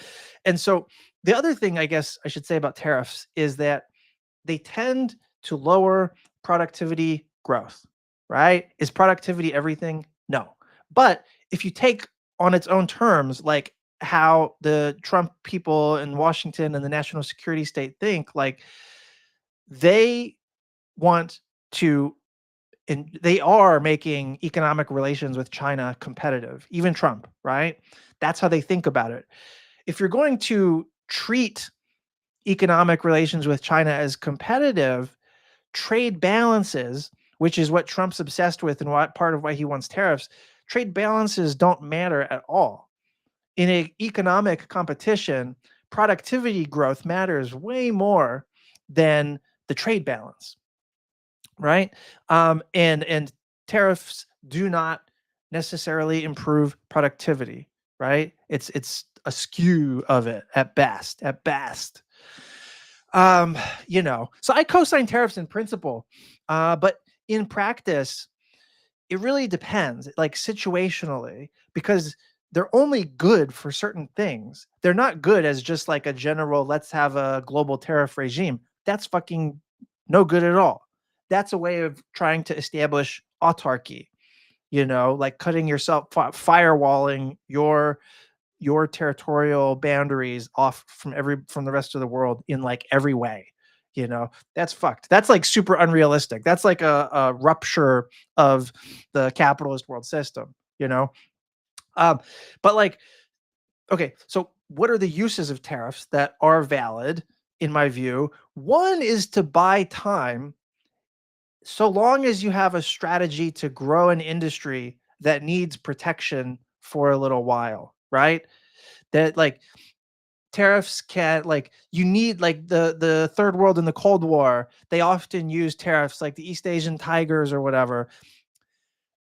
and so the other thing I guess I should say about tariffs is that they tend to lower productivity growth, right? Is productivity everything? No. But if you take on its own terms, like how the Trump people in Washington and the national security state think, like they want to, and they are making economic relations with China competitive, even Trump, right? That's how they think about it. If you're going to treat economic relations with China as competitive, trade balances, which is what Trump's obsessed with and what part of why he wants tariffs, trade balances don't matter at all. In an economic competition, productivity growth matters way more than the trade balance, right? And tariffs do not necessarily improve productivity, right? It's a skew of it at best, at best. You know, so I co-sign tariffs in principle, but in practice, it really depends, like situationally, because they're only good for certain things. They're not good as just like a general, let's have a global tariff regime. That's fucking no good at all. That's a way of trying to establish autarky, you know, like cutting yourself, firewalling your territorial boundaries off from the rest of the world in like every way. You know, that's fucked. That's like super unrealistic. That's like a rupture of the capitalist world system, you know. um but like, okay, so what are the uses of tariffs that are valid in my view? One is to buy time, so long as you have a strategy to grow an industry that needs protection for a little while, right? That like tariffs can, like, you need, like, the third world in the Cold War, they often use tariffs, like the East Asian tigers or whatever.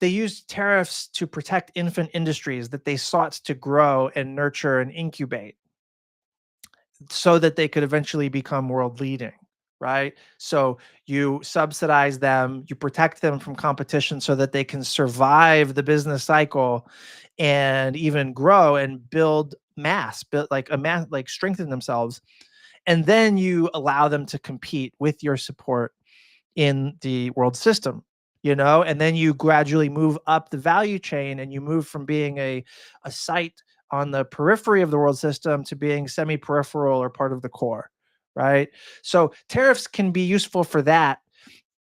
They used tariffs to protect infant industries that they sought to grow and nurture and incubate so that they could eventually become world leading, right? So you subsidize them, you protect them from competition so that they can survive the business cycle and even grow and build like a mass, like strengthen themselves. And then you allow them to compete with your support in the world system, you know, and then you gradually move up the value chain and you move from being a site on the periphery of the world system to being semi-peripheral or part of the core, right? So tariffs can be useful for that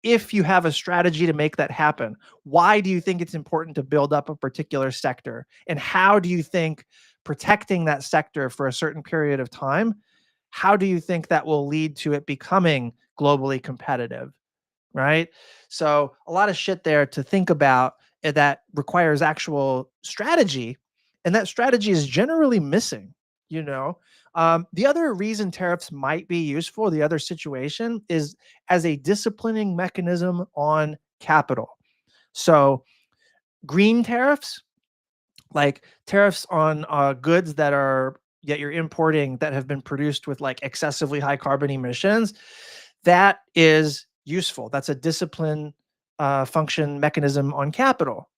if you have a strategy to make that happen. Why do you think it's important to build up a particular sector? And how do you think protecting that sector for a certain period of time, how do you think that will lead to it becoming globally competitive? Right? So a lot of shit there to think about, that requires actual strategy, and that strategy is generally missing, you know? The other reason tariffs might be useful, the other situation, is as a disciplining mechanism on capital. So green tariffs, like tariffs on goods that you're importing that have been produced with like excessively high carbon emissions, that is useful. That's a discipline function mechanism on capital.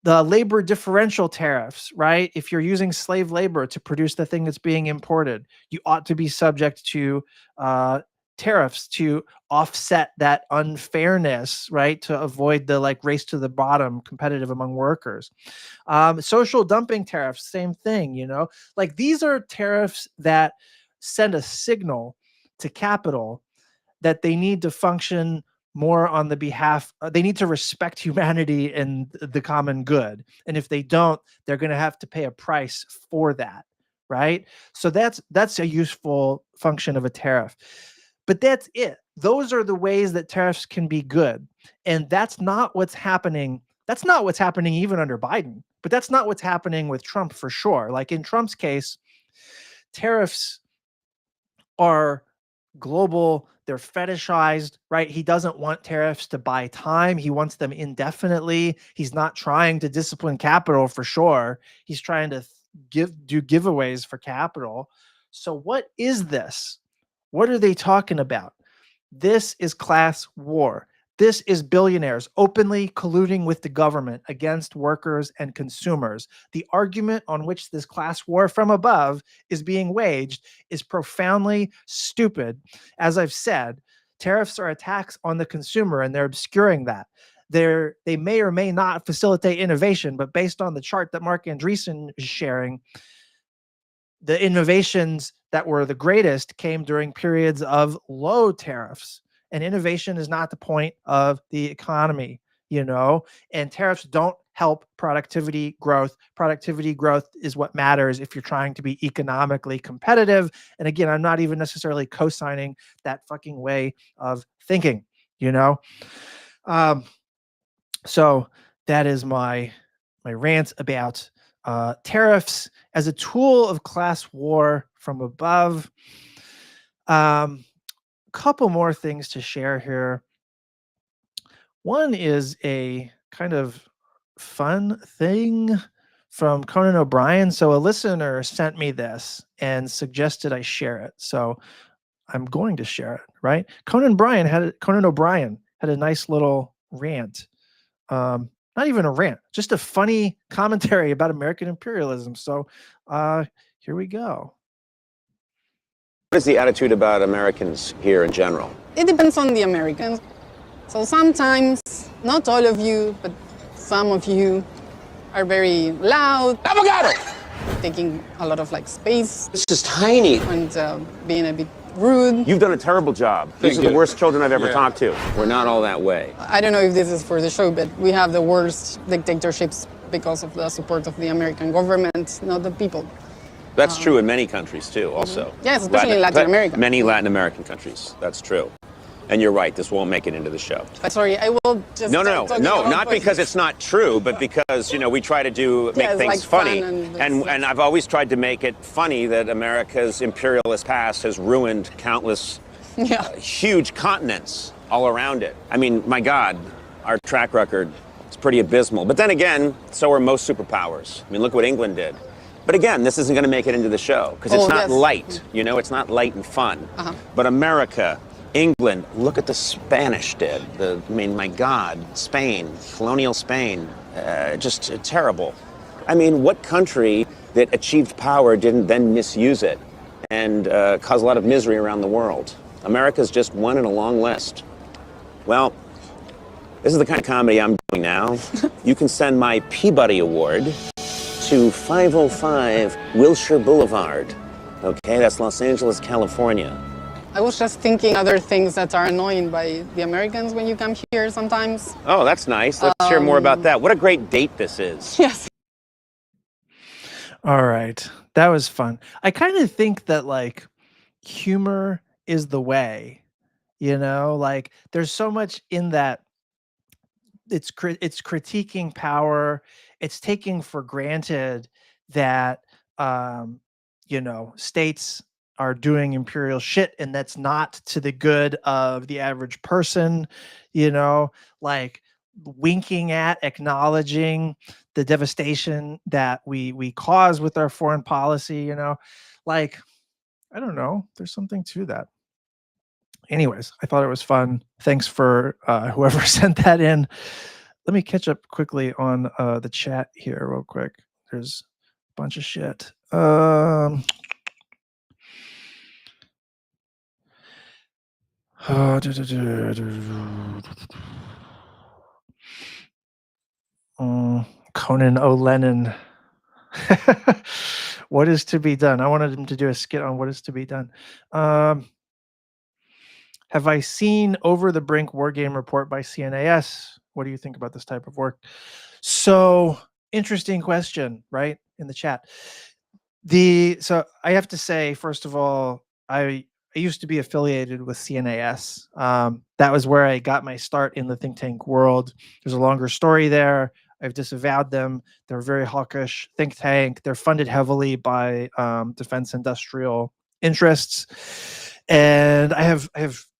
The labor differential tariffs, right? If you're using slave labor to produce the thing that's being imported, you ought to be subject to uh, tariffs to offset that unfairness, right? To avoid the like race to the bottom, competitive among workers. Social dumping tariffs, same thing, you know, like these are tariffs that send a signal to capital that they need to function more on the behalf, they need to respect humanity and the common good. And if they don't, they're going to have to pay a price for that, right? So that's a useful function of a tariff. But that's it. Those are the ways that tariffs can be good. And that's not what's happening. That's not what's happening even under Biden, but that's not what's happening with Trump for sure. Like in Trump's case, tariffs are global, they're fetishized, right? He doesn't want tariffs to buy time. He wants them indefinitely. He's not trying to discipline capital for sure. He's trying to do giveaways for capital. So what is this? What are they talking about? This is class war. This is billionaires openly colluding with the government against workers and consumers. The argument on which this class war from above is being waged is profoundly stupid. As I've said, tariffs are attacks on the consumer, and they're obscuring that. They may or may not facilitate innovation, but based on the chart that Mark Andreessen is sharing, the innovations that were the greatest came during periods of low tariffs. And innovation is not the point of the economy, you know, and tariffs don't help productivity growth. Productivity growth is what matters if you're trying to be economically competitive. And again, I'm not even necessarily co-signing that fucking way of thinking, you know. So that is my rant about tariffs as a tool of class war from above. Couple more things to share here. One is a kind of fun thing from Conan O'Brien. So a listener sent me this and suggested I share it. So I'm going to share it, right? Conan O'Brien had a nice little rant. Not even a rant, just a funny commentary about American imperialism. So here we go. What is the attitude about Americans here in general? It depends on the Americans. So sometimes, not all of you, but some of you are very loud. Avocado! Taking a lot of like space. This is tiny. And being a bit rude. You've done a terrible job. These are the worst children I've ever talked to. We're not all that way. I don't know if this is for the show, but we have the worst dictatorships because of the support of the American government, not the people. That's true in many countries too, also. Yes, especially in Latin America. Many Latin American countries. That's true. And you're right, this won't make it into the show. Sorry, I will just... No, not because it's not true, but because, you know, we try to make things like funny. fun And I've always tried to make it funny that America's imperialist past has ruined countless huge continents all around it. I mean, my God, our track record is pretty abysmal. But then again, so are most superpowers. I mean, look what England did. But again, this isn't going to make it into the show because it's not light, you know, it's not light and fun. But America, England, look at the Spanish did. I mean, my God, Spain, colonial Spain, just terrible. I mean, what country that achieved power didn't then misuse it and cause a lot of misery around the world? America's just one in a long list. Well, this is the kind of comedy I'm doing now. You can send my Peabody Award to 505 Wilshire Boulevard. Okay, that's Los Angeles, California. I was just thinking other things that are annoying by the Americans when you come here sometimes. Oh, that's nice. Let's hear more about that. What a great date this is. Yes. All right. That was fun. I kind of think that like humor is the way, you know, like there's so much in that. It's critiquing power. It's taking for granted that, you know, states are doing imperial shit and that's not to the good of the average person, you know, like winking at, acknowledging the devastation that we cause with our foreign policy, you know, like, I don't know, there's something to that. Anyways, I thought it was fun. Thanks for whoever sent that in. Let me catch up quickly on the chat here real quick. There's a bunch of shit. Conan O'Lennon. What is to be done? I wanted him to do a skit on what is to be done. Have I seen Over the Brink War Game Report by CNAS? What do you think about this type of work? So interesting question, right? In the chat. So I have to say, first of all, I used to be affiliated with CNAS. That was where I got my start in the think tank world. There's a longer story there. I've disavowed them. They're a very hawkish think tank. They're funded heavily by defense industrial interests, and I have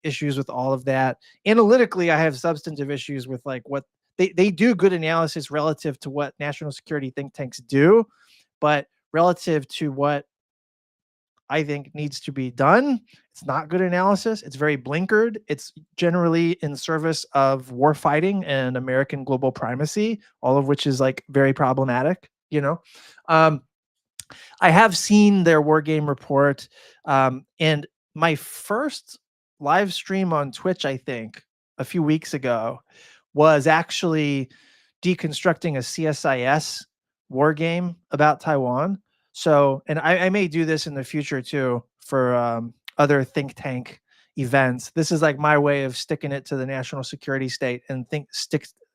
issues with all of that. Analytically, I have substantive issues with like what they do good analysis relative to what national security think tanks do, but relative to what I think needs to be done, it's not good analysis. It's very blinkered. It's generally in service of war fighting and American global primacy, all of which is like very problematic, you know. Um, I have seen their war game report, and my first live stream on Twitch, I think, a few weeks ago, was actually deconstructing a CSIS war game about Taiwan. So, and I may do this in the future too for other think tank events. This is like my way of sticking it to the national security state and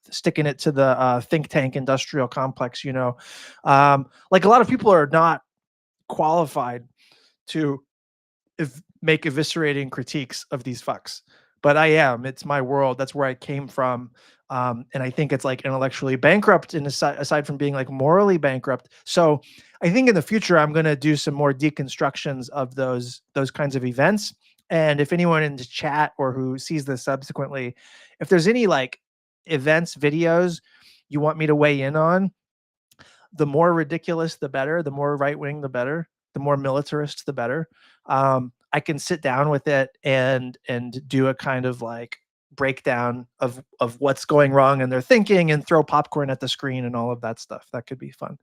sticking it to the think tank industrial complex. You know, like a lot of people are not qualified to make eviscerating critiques of these fucks, but I am. It's my world. That's where I came from, and I think it's like intellectually bankrupt, and aside from being like morally bankrupt. So I think in the future I'm going to do some more deconstructions of those kinds of events. And if anyone in the chat or who sees this subsequently, if there's any like events videos you want me to weigh in on, the more ridiculous, the better. The more right wing, the better. The more militarist, the better. I can sit down with it and do a kind of like breakdown of what's going wrong in their thinking and throw popcorn at the screen and all of that stuff. That could be fun.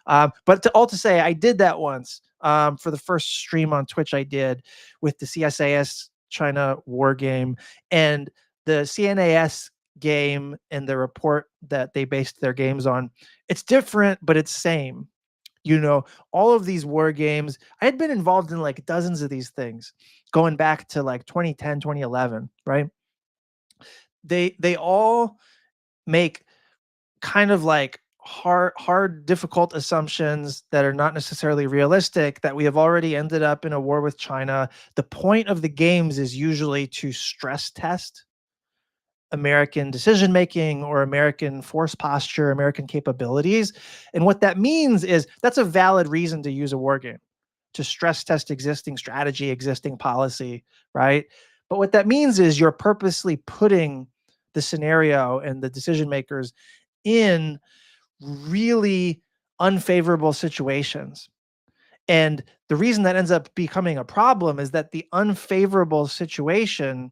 But to say, I did that once for the first stream on Twitch. I did with the CSAS China war game, and the CNAS game and the report that they based their games on. It's different, but it's same. You know, all of these war games, I had been involved in like dozens of these things going back to like 2010, 2011, right? They all make kind of like hard difficult assumptions that are not necessarily realistic, that we have already ended up in a war with China. The point of the games is usually to stress test American decision making or American force posture, American capabilities. And what that means is that's a valid reason to use a war game, to stress test existing strategy, existing policy, right? But what that means is you're purposely putting the scenario and the decision makers in really unfavorable situations. And the reason that ends up becoming a problem is that the unfavorable situation,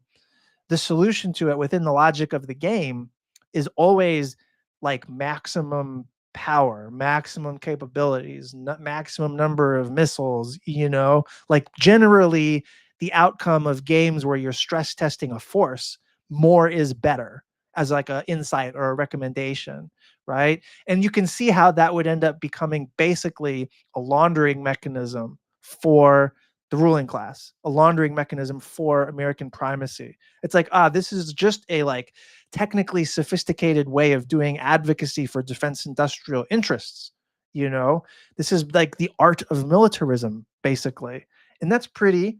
the solution to it within the logic of the game, is always like maximum power, maximum capabilities, maximum number of missiles, you know, like generally the outcome of games where you're stress testing a force, more is better as like a insight or a recommendation, right? And you can see how that would end up becoming basically a laundering mechanism for the ruling class, a laundering mechanism for American primacy. It's like, this is just a like technically sophisticated way of doing advocacy for defense industrial interests. You know, this is like the art of militarism, basically. And that's pretty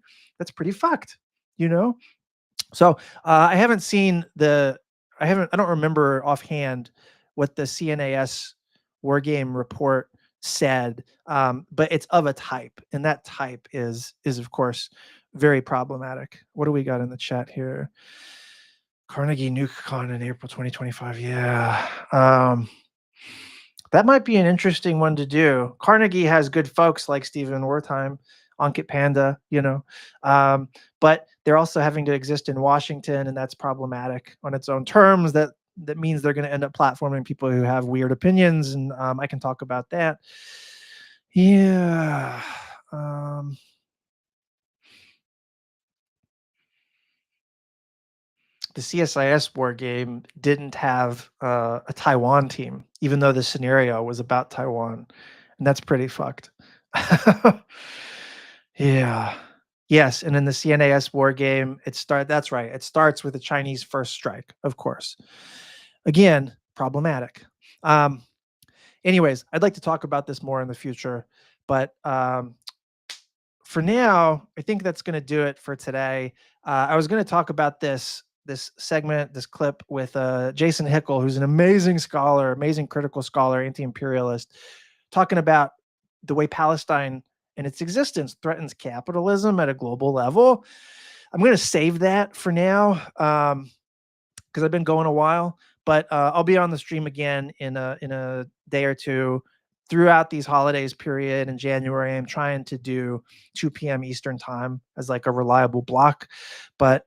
fucked, you know? So I haven't seen I don't remember offhand what the CNAS war game report said, but it's of a type, and that type is of course very problematic. What do we got in the chat here? Carnegie NukeCon in April 2025. Yeah. That might be an interesting one to do. Carnegie has good folks like Stephen Wertheim, Ankit Panda, you know, but they're also having to exist in Washington, and that's problematic on its own terms. That means they're going to end up platforming people who have weird opinions, and I can talk about that. Yeah. the CSIS war game didn't have a Taiwan team, even though the scenario was about Taiwan, and that's pretty fucked. Yeah. Yes, and in the CNAS war game, that's right. It starts with a Chinese first strike, of course. Again, problematic. Um, anyways, I'd like to talk about this more in the future, but for now, I think that's going to do it for today. I was going to talk about this segment, this clip with Jason Hickel, who's an amazing scholar, amazing critical scholar, anti-imperialist, talking about the way Palestine and its existence threatens capitalism at a global level. I'm going to save that for now because I've been going a while, but I'll be on the stream again in a day or two throughout these holidays period in January. I'm trying to do 2 p.m. Eastern time as like a reliable block, but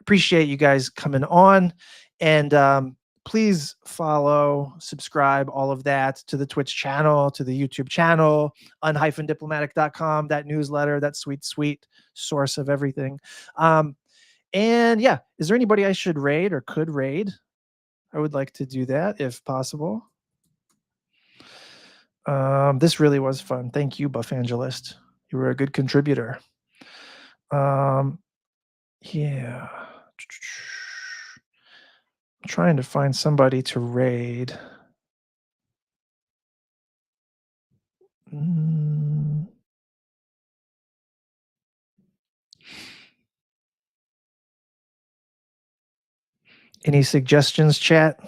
appreciate you guys coming on, and please follow, subscribe, all of that to the Twitch channel, to the YouTube channel, un-diplomatic.com, that newsletter, that sweet source of everything. And yeah, is there anybody I should raid or could raid? I would like to do that if possible. This really was fun. Thank you, Buffangelist. You were a good contributor. Yeah. I'm trying to find somebody to raid. Any suggestions, chat?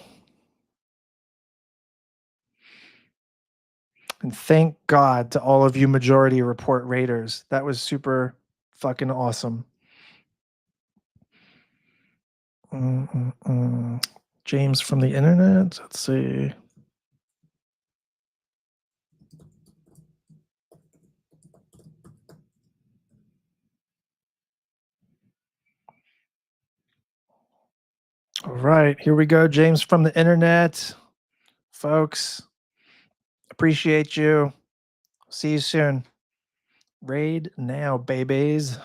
And thank God to all of you Majority Report raiders. That was super fucking awesome. James from the internet. Let's see. All right, here we go. James from the internet. Folks, appreciate you. See you soon. Raid now, babies.